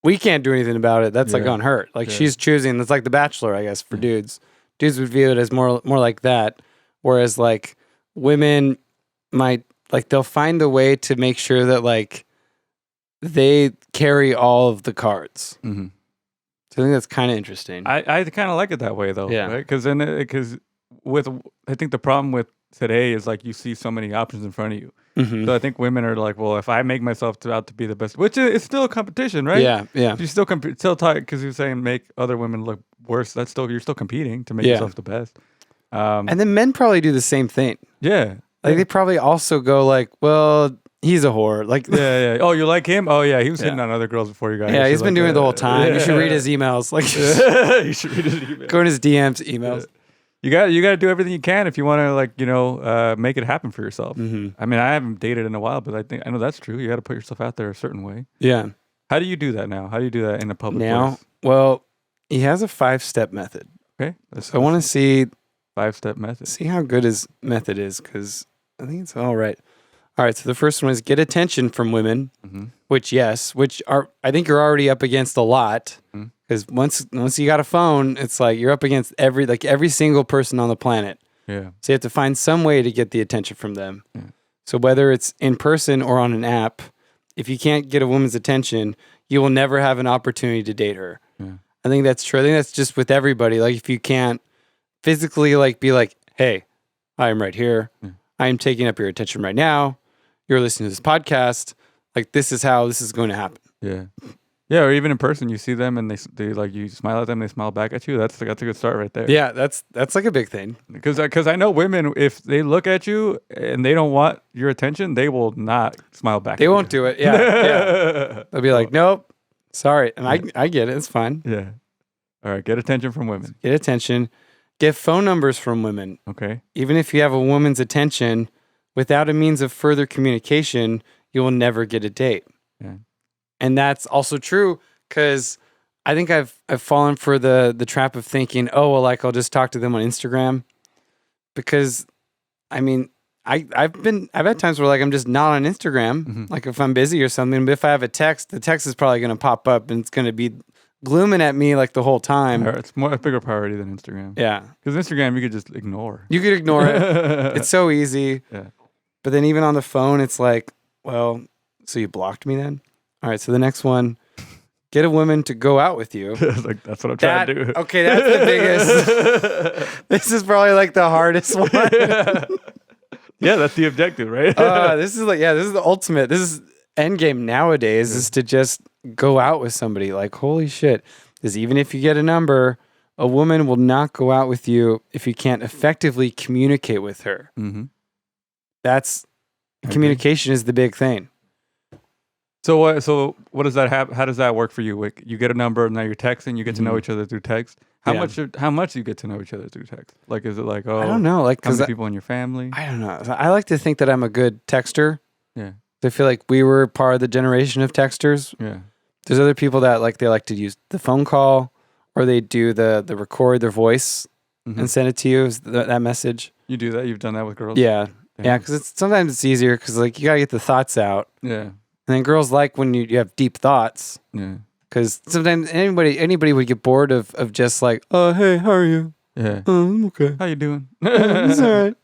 we can't do anything about it. That's like on her. Like she's choosing. It's like The Bachelor, I guess, for dudes. Dudes would view it as more like that. Whereas like women might like they'll find a way to make sure that like they carry all of the cards. Mm-hmm. So I think that's kind of interesting. I kind of like it that way though. Yeah. Right? Because I think the problem with today is like you see so many options in front of you. Mm-hmm. So I think women are like, well, if I make myself out to be the best, which is still a competition, right? Yeah. You still talk because you're saying make other women look worse. You're still competing to make yourself the best. And then men probably do the same thing. Yeah. Like they probably also go like, well, he's a whore. Like yeah. Oh, you like him? Oh yeah, he was hitting on other girls before you got here. Yeah, he's been doing it the whole time. Yeah. You should read his emails. Like you should read his emails. Go in his DMs, emails. Yeah. You got to do everything you can if you want to make it happen for yourself. Mm-hmm. I mean, I haven't dated in a while, but I know that's true. You got to put yourself out there a certain way. Yeah. How do you do that now? How do you do that in a public place? Well, he has a 5-step method. Okay. So I want to see 5-step method. See how good his method is because I think it's all right. All right. So the first one is get attention from women, which I think you're already up against a lot. Mm-hmm. Because once you got a phone, it's like you're up against every single person on the planet. Yeah. So you have to find some way to get the attention from them. Yeah. So whether it's in person or on an app, if you can't get a woman's attention, you will never have an opportunity to date her. Yeah. I think that's true. I think that's just with everybody. Like if you can't physically like be like, hey, I am right here. Yeah. I am taking up your attention right now. You're listening to this podcast. Like this is how this is going to happen. Yeah. Yeah, or even in person, you see them and they like you smile at them, they smile back at you. That's a good start right there. Yeah, that's like a big thing. Because I know women, if they look at you and they don't want your attention, they will not smile back. They won't do it. Yeah. They'll be like, nope, sorry, and I get it. It's fine. Yeah. All right, get attention from women. Get attention. Get phone numbers from women. Okay. Even if you have a woman's attention, without a means of further communication, you will never get a date. Yeah. And that's also true because I think I've fallen for the trap of thinking, oh, well, like I'll just talk to them on Instagram. Because, I mean, I've had times where like I'm just not on Instagram, like if I'm busy or something. But if I have a text, the text is probably going to pop up and it's going to be glooming at me like the whole time. It's a bigger priority than Instagram. Yeah, because Instagram you could just ignore. You could ignore it. It's so easy. Yeah. But then even on the phone, it's like, well, so you blocked me then? All right, so the next one, get a woman to go out with you. Like, that's what I'm trying to do. Okay, that's the biggest. This is probably like the hardest one. Yeah, that's the objective, right? This is the ultimate. This is end game nowadays is to just go out with somebody. Like, holy shit. Because even if you get a number, a woman will not go out with you if you can't effectively communicate with her. Mm-hmm. Communication is the big thing. So what does that have? How does that work for you? Like you get a number, now you're texting, you get to know each other through text. How much you get to know each other through text? Like, is it like, I don't know, like, how because many people in your family? I don't know. I like to think that I'm a good texter. Yeah. I feel like we were part of the generation of texters. Yeah. There's other people that they like to use the phone call, or they do the record their voice and send it to you, that message. You do that? You've done that with girls? Yeah. Damn. Yeah, because sometimes it's easier because like you got to get the thoughts out. Yeah. And then girls like when you have deep thoughts. Yeah. Because sometimes anybody would get bored of just like, oh, hey, how are you? Yeah. Oh, I'm okay. How you doing? It's all right.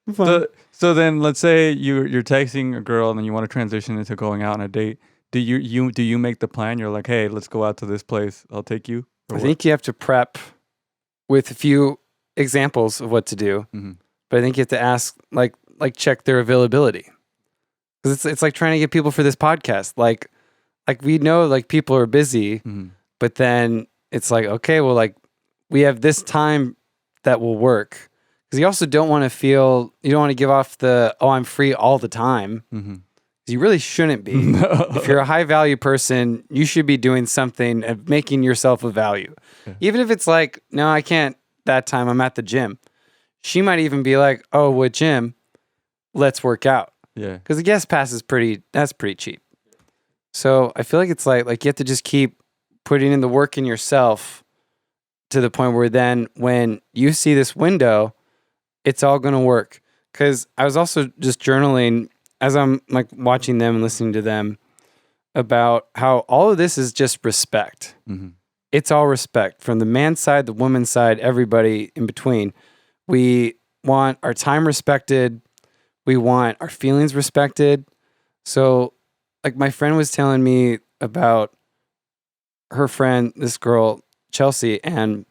I'm fine. So then let's say you're texting a girl and then you want to transition into going out on a date. Do you make the plan? You're like, hey, let's go out to this place. I'll take you. I think you have to prep with a few examples of what to do. Mm-hmm. But I think you have to ask, like check their availability. Because it's like trying to get people for this podcast. Like we know like people are busy, but then it's like, okay, well, like we have this time that will work. Because you also don't want to give off the, oh, I'm free all the time. You really shouldn't be. No. If you're a high value person, you should be doing something of making yourself a value. Yeah. Even if it's like, no, I can't that time, I'm at the gym. She might even be like, oh, what gym? Let's work out. Yeah. Because the guest pass is pretty cheap. So I feel like it's like you have to just keep putting in the work in yourself to the point where then when you see this window, it's all going to work. Because I was also just journaling as I'm like watching them and listening to them about how all of this is just respect. It's all respect from the man's side, the woman's side, everybody in between. We want our time respected. We want our feelings respected. So like my friend was telling me about her friend, this girl, Chelsea, and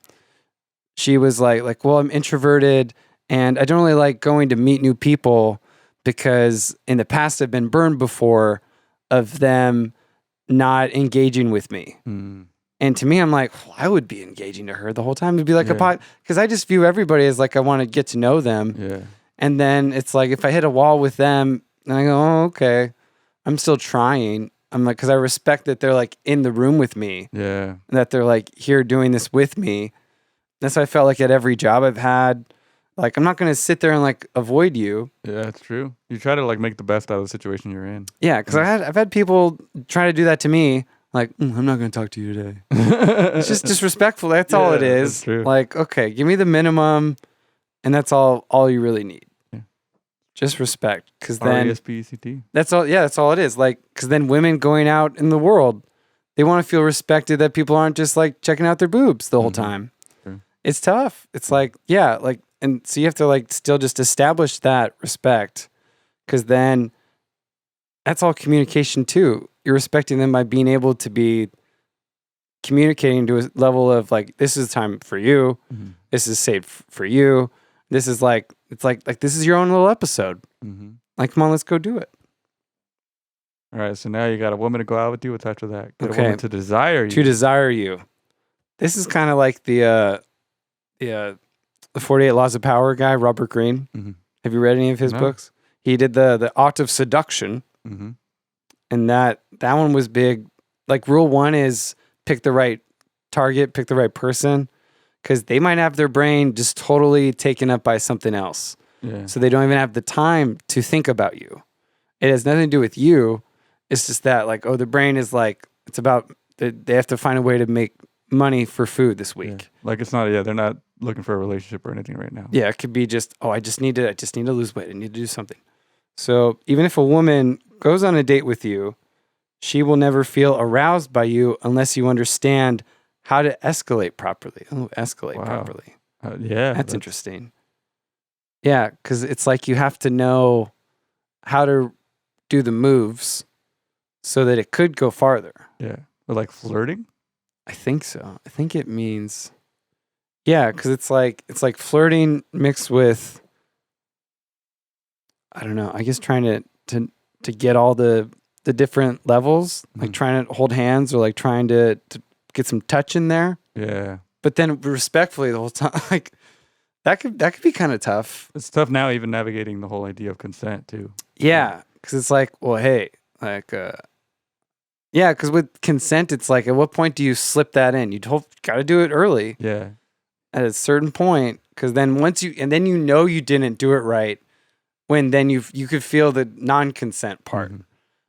she was like, well, I'm introverted and I don't really like going to meet new people because in the past I've been burned before of them not engaging with me. And to me, I'm like, well, I would be engaging to her the whole time. It'd be like a pot, because I just view everybody as like I want to get to know them. Yeah. And then it's like if I hit a wall with them, and I go, oh, okay, I'm still trying. I'm like, because I respect that they're like in the room with me. Yeah. And that they're like here doing this with me. That's how I felt like at every job I've had. Like, I'm not going to sit there and like avoid you. Yeah, it's true. You try to like make the best out of the situation you're in. Yeah, because I've had people try to do that to me. Like, I'm not going to talk to you today. It's just disrespectful. That's all it is. That's true. Like, okay, give me the minimum, and that's all you really need. Yeah. Just respect. Because then RESPECT. That's all. Yeah, that's all it is. Like, because then women going out in the world, they want to feel respected. That people aren't just like checking out their boobs the whole time. True. It's tough. It's like, yeah, like, and so you have to like still just establish that respect, because then that's all communication too. You're respecting them by being able to be communicating to a level of like, this is time for you. This is saved for you. This is like, it's like this is your own little episode. Like, come on, let's go do it. All right. So now you got a woman to go out with you. What's after that? Get a woman to desire you. To desire you. This is kind of like the 48 Laws of Power guy, Robert Greene. Have you read any of his books? He did the Art of Seduction. And that one was big. Like, rule one is pick the right target, pick the right person, because they might have their brain just totally taken up by something else. Yeah. So they don't even have the time to think about you. It has nothing to do with you. It's just that, like, oh, the brain is like, it's about, they have to find a way to make money for food this week. Yeah. Like, it's not, they're not looking for a relationship or anything right now. Yeah, it could be just, oh, I just need to lose weight. I need to do something. So even if a woman goes on a date with you, she will never feel aroused by you unless you understand how to escalate properly. Oh, escalate properly. Yeah. That's interesting. Yeah, because it's like you have to know how to do the moves so that it could go farther. Yeah. Or like flirting? I think so. I think it means, yeah, because it's like flirting mixed with, I don't know, I guess trying to get all the different levels, like trying to hold hands or like trying to get some touch in there. Yeah. But then respectfully the whole time, like that could be kind of tough. It's tough now even navigating the whole idea of consent too. Yeah, because it's like, well, hey, like, yeah, because with consent, it's like, at what point do you slip that in? You got to do it early. Yeah. at a certain point, because then then you know you didn't do it right, when then you could feel the non-consent part,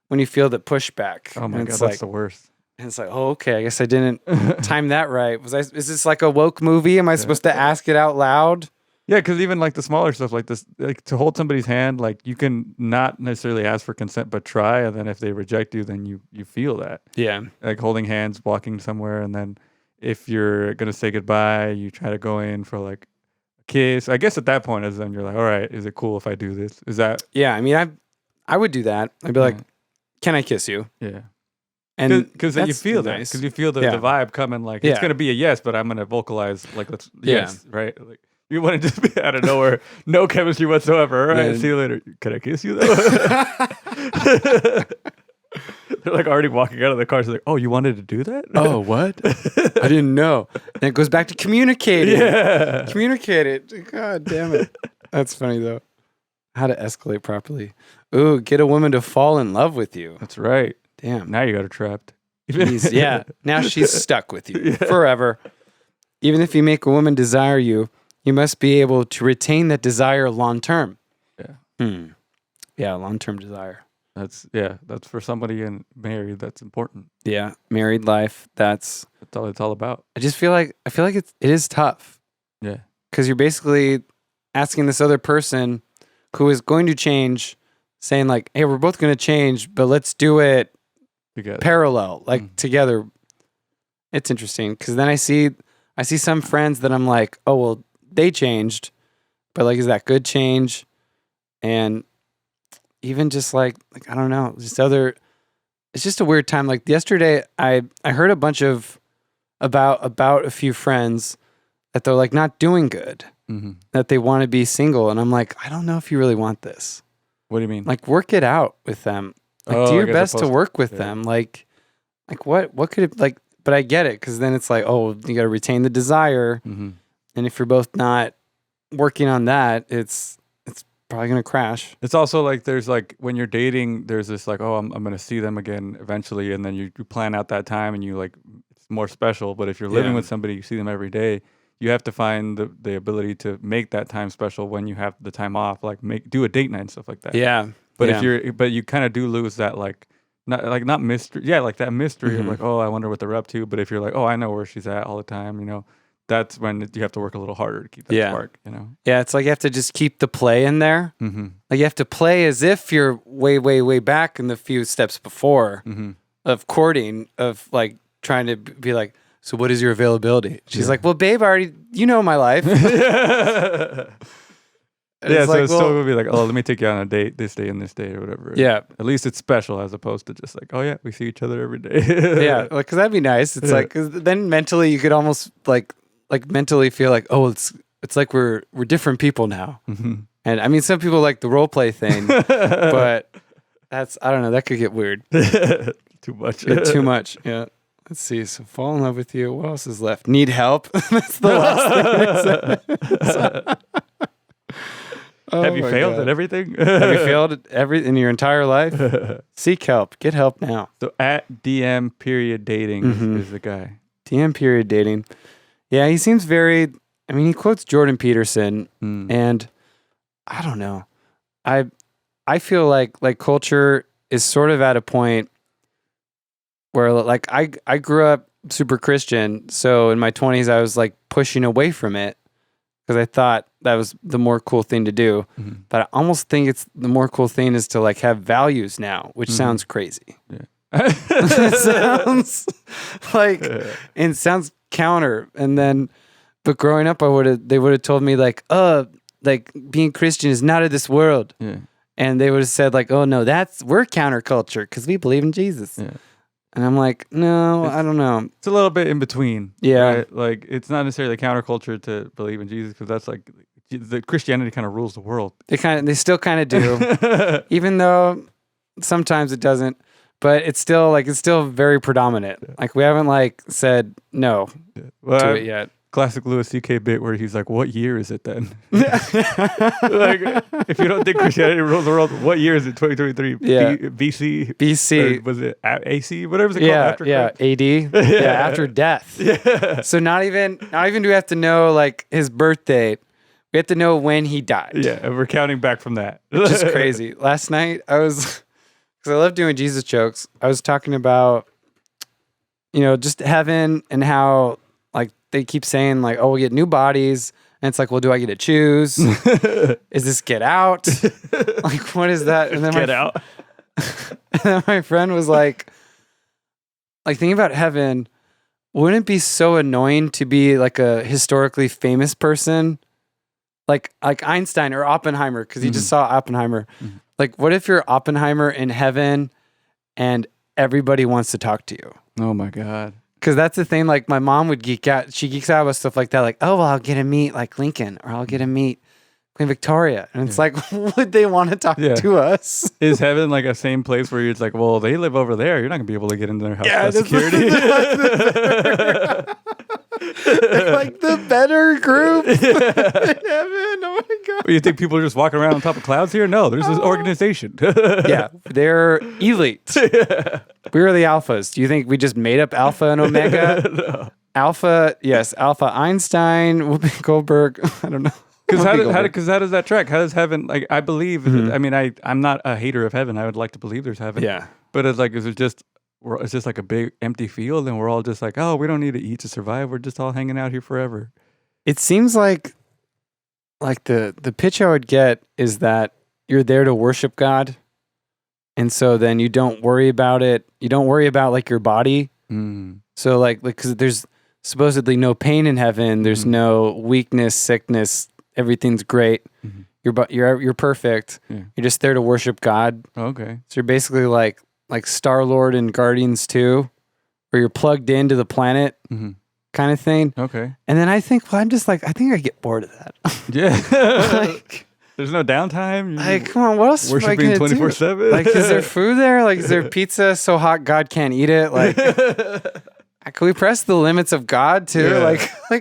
when you feel the pushback. Oh my God, that's the worst. And it's like, oh, okay, I guess I didn't time that right. Is this like a woke movie? Am I supposed to ask it out loud? Yeah, because even like the smaller stuff like this, like to hold somebody's hand, like you can not necessarily ask for consent, but try. And then if they reject you, then you feel that. Yeah. Like holding hands, walking somewhere. And then if you're going to say goodbye, you try to go in for like a kiss. I guess at that point is then you're like, all right, is it cool if I do this? Is that? Yeah. I mean, I would do that. I'd be like, can I kiss you? Yeah. And because then you feel that, because you feel the vibe coming, like it's gonna be a yes, but I'm gonna vocalize like yes, right? Like you want to just be out of nowhere, no chemistry whatsoever. All right, see you later. Can I kiss you though? They're like already walking out of the car. So like, oh, you wanted to do that? Oh, what? I didn't know. And it goes back to communicating. Yeah, communicate it. God damn it. That's funny though. How to escalate properly. Ooh, get a woman to fall in love with you. That's right. Damn. Now you got her trapped. Yeah. Now she's stuck with you forever. Even if you make a woman desire you, you must be able to retain that desire long term. Yeah. Yeah, long term desire. That's for somebody in married. That's important. Yeah, married life. That's all it's all about. I feel like it is tough. Yeah. Because you're basically asking this other person who is going to change, saying like, hey, we're both going to change, but let's do it together. Parallel, like together. It's interesting because then I see some friends that I'm like, oh, well, they changed, but like, is that good change? And even just like I don't know, it's just a weird time. Like yesterday, I heard a bunch about a few friends that they're like not doing good, that they want to be single. And I'm like, I don't know if you really want this. What do you mean? Like work it out with them. Like do your best to work with them. Like what could it like, but I get it. Cause then it's like, oh, you got to retain the desire. And if you're both not working on that, it's probably going to crash. It's also like, there's like, when you're dating, there's this like, oh, I'm going to see them again eventually. And then you plan out that time and you like, it's more special. But if you're living with somebody, you see them every day, you have to find the ability to make that time special when you have the time off, like do a date night and stuff like that. Yeah. But you kind of do lose that not mystery. Yeah. Like that mystery of like, oh, I wonder what they're up to. But if you're like, oh, I know where she's at all the time, you know, that's when you have to work a little harder to keep that spark, you know? Yeah. It's like you have to just keep the play in there. Like you have to play as if you're way, way, way back in the few steps before of courting, of like trying to be like, so what is your availability? She's like, well, babe, you know my life. It's like, still going to be like, oh, let me take you on a date this day and this day or whatever. Yeah. At least it's special as opposed to just like, oh yeah, we see each other every day. Yeah, like, because that'd be nice. It's like, cause then mentally you could almost like mentally feel like, oh, it's like we're different people now. And I mean, some people like the role play thing, but I don't know, that could get weird. Too much. Too much, yeah. Let's see. So fall in love with you. What else is left? Need help? That's the last thing. Have you failed at everything? Have you failed at in your entire life? Seek help. Get help now. So at DM period dating is the guy. DM period dating. Yeah, he seems very. I mean, he quotes Jordan Peterson, and I don't know. I feel like culture is sort of at a point where like I grew up super Christian, so in my 20s I was like pushing away from it because I thought that was the more cool thing to do. But I almost think it's the more cool thing is to like have values now, which sounds crazy. Yeah. It sounds like and sounds counter. And then, but growing up, they would have told me like being Christian is not of this world. Yeah. And they would have said like, oh no, we're counterculture because we believe in Jesus. Yeah. And I'm like, no, I don't know. It's a little bit in between. Yeah. Right? Like, it's not necessarily counterculture to believe in Jesus because that's like, the Christianity kind of rules the world. They still kind of do. Even though sometimes it doesn't. But it's still very predominant. Yeah. Like, we haven't like said no to it yet. classic Louis C.K. bit where he's like, "What year is it then?" Like, if you don't think Christianity rules the world, what year is it? 2023? Yeah. BC. BC. Or was it AC? Whatever it's called. Yeah, After yeah, Christ? AD. Yeah, after death. Yeah. So not even do we have to know like his birthday. We have to know when he died. Yeah, and we're counting back from that. Which is crazy. Last night I was, because I love doing Jesus jokes. I was talking about, just heaven and how like they keep saying like, oh, we get new bodies. And it's like, well, do I get to choose? Is this Get Out? Like, what is that? And then Get Out. And then my friend was like thinking about heaven, wouldn't it be so annoying to be like a historically famous person? Like Einstein or Oppenheimer, because he just saw Oppenheimer. Mm-hmm. Like, what if you're Oppenheimer in heaven and everybody wants to talk to you? Oh my God. Because that's the thing, like my mom would geek out. She geeks out about stuff like that. Like, oh, well, I'll get to meet like Lincoln or I'll get to meet Queen Victoria. And it's like, would they want to talk to us? Is heaven like a same place where it's like, well, they live over there. You're not going to be able to get into their house without security. They're like the better group in heaven. Oh my God. You think people are just walking around on top of clouds here? No, there's this organization. Yeah, they're elite. Yeah. We were the alphas. Do you think we just made up Alpha and Omega? No. Alpha, yes. Alpha Einstein, Whoopi Goldberg. I don't know. Because how does that track? How does heaven, like, I believe, I mean, I'm not a hater of heaven. I would like to believe there's heaven. Yeah. But it's like, it's just like a big empty field and we're all just like, oh, we don't need to eat to survive. We're just all hanging out here forever. It seems like the pitch I would get is that you're there to worship God. And so then you don't worry about it. You don't worry about like your body. Mm. So like, because there's supposedly no pain in heaven. There's no weakness, sickness. Everything's great. Mm-hmm. You're perfect. Yeah. You're just there to worship God. Okay. So you're basically like Star-Lord in Guardians 2, where you're plugged into the planet kind of thing. Okay. And then I think, I think I get bored of that. Yeah. There's no downtime. Like, come on, what else am I gonna 24/7. Like, is there food there? Like, is there pizza so hot God can't eat it? Like, can we press the limits of God too? Yeah. Like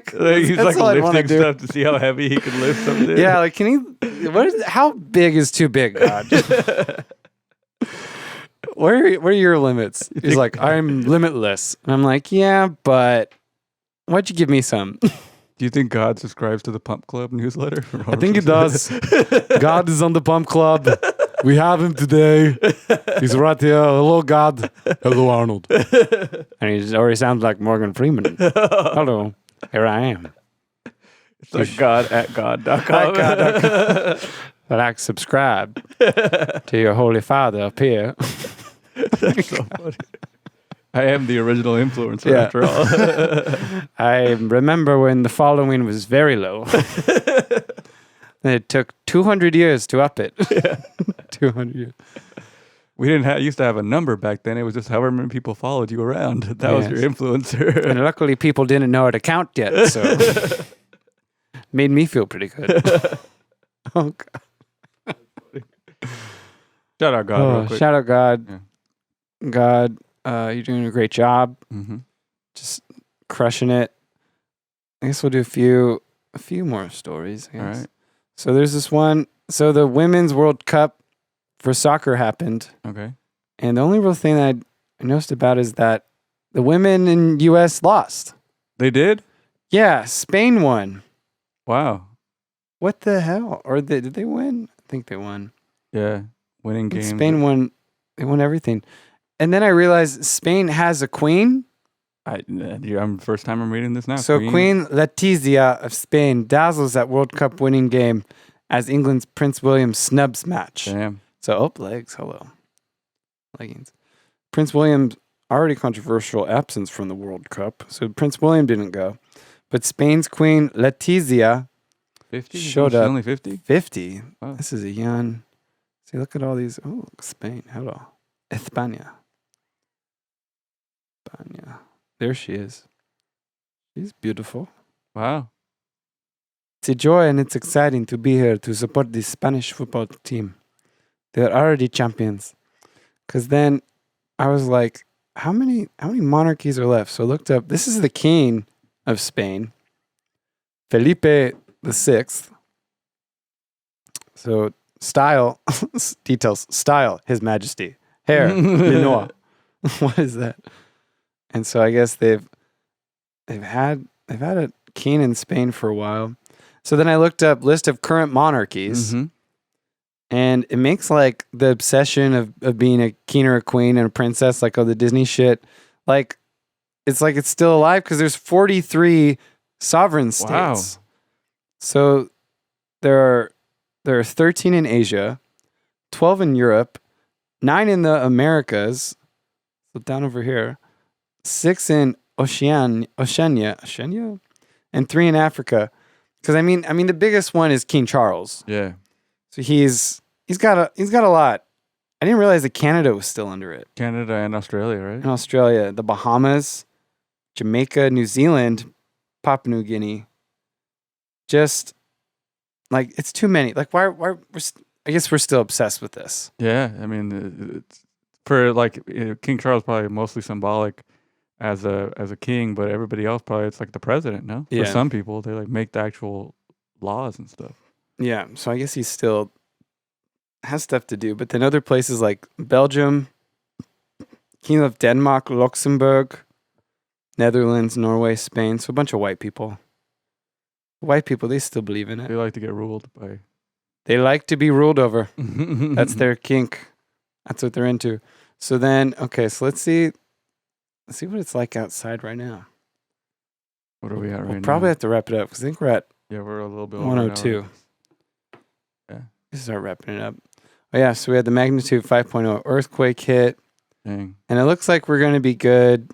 he's like lifting stuff to see how heavy he can lift something. Yeah, like how big is too big, God? What are your limits? He's like, I'm limitless. And I'm like, yeah, but why'd you give me some? Do you think God subscribes to the Pump Club newsletter? I think he does. God is on the Pump Club. We have him today. He's right here. Hello, God. Hello, Arnold. And he already sounds like Morgan Freeman. Hello. Here I am. It's like God at God.com. Like, subscribe to your Holy Father up here. That's so funny. I am the original influencer after all. I remember when the following was very low. And it took 200 years to up it. Yeah. 200 years. We used to have a number back then. It was just however many people followed you around. That was your influencer. And luckily people didn't know how to count yet, so made me feel pretty good. Oh, God. Shout out God real quick. Shout out God. Yeah. God, you're doing a great job. Mm-hmm. Just crushing it. I guess we'll do a few more stories. I guess. All right. So there's this one. So the Women's World Cup for soccer happened. Okay. And the only real thing that I noticed about is that the women in U.S. lost. They did? Yeah, Spain won. Wow. What the hell? Or did they win? I think they won. Yeah, winning games. Spain won. They won everything. And then I realized Spain has a queen. I'm first time I'm reading this now. So Queen Letizia of Spain dazzles at World Cup winning game as England's Prince William snubs match. Damn. So, legs, hello. Leggings. Prince William's already controversial absence from the World Cup. So Prince William didn't go. But Spain's Queen Letizia 50? showed up. Only 50? 50. Wow. This is a young. See, look at all these. Oh, Spain. Hello. España. There she is. She's beautiful. Wow. It's a joy and it's exciting to be here to support the Spanish football team. They're already champions. Because then I was like, how many monarchies are left? So I looked up. This is the king of Spain. Felipe the Sixth. So style details. Style, His Majesty. Hair, Lenoir. What is that? And so I guess they've had a king in Spain for a while. So then I looked up list of current monarchies. Mm-hmm. And it makes like the obsession of being a king or a queen and a princess, like the Disney shit, like it's still alive because there's 43 sovereign states. Wow. So there are 13 in Asia, 12 in Europe, 9 in the Americas, so down over here, 6 in Oceania, and 3 in Africa. Because I mean the biggest one is King Charles. Yeah. So he's got a lot. I didn't realize that Canada was still under it. Canada and Australia, right? And Australia, the Bahamas, Jamaica, New Zealand, Papua New Guinea. Just like it's too many. Like why I guess we're still obsessed with this. Yeah, I mean, it's for like King Charles probably mostly symbolic as a king, but everybody else probably it's like the president. No, Yeah. For some people they like make the actual laws and stuff. Yeah, so I guess he still has stuff to do. But then other places like Belgium, King of Denmark, Luxembourg, Netherlands, Norway, Spain. So a bunch of white people. White people, they still believe in it. They like to get ruled by. They like to be ruled over. That's their kink. That's what they're into. So then, okay, so let's see what it's like outside right now. What are we at right now? We'll probably have to wrap it up because I think we're at we're a little bit over 102. Yeah. Let's start wrapping it up. Oh yeah, so we had the magnitude 5.0 earthquake hit. Dang. And it looks like we're going to be good.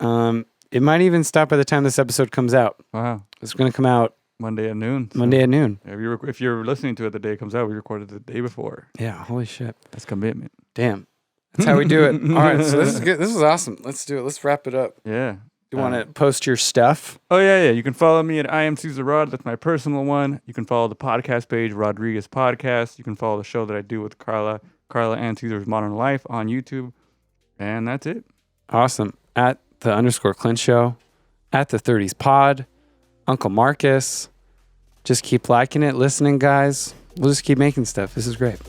It might even stop by the time this episode comes out. Wow. It's going to come out Monday at noon. Monday at noon. If you're listening to it the day it comes out, we recorded the day before. Yeah, holy shit. That's commitment. Damn. That's how we do it. All right, so this is good. This is awesome. Let's do it. Let's wrap it up. Yeah. You want to post your stuff? Oh, yeah. You can follow me at I Am Caesar Rod. That's my personal one. You can follow the podcast page, Rodriguez Podcast. You can follow the show that I do with Carla and Caesar's Modern Life on YouTube. And that's it. Awesome. At the _Clint Show, at the 30s Pod, Uncle Marcus. Just keep liking it, listening, guys. We'll just keep making stuff. This is great.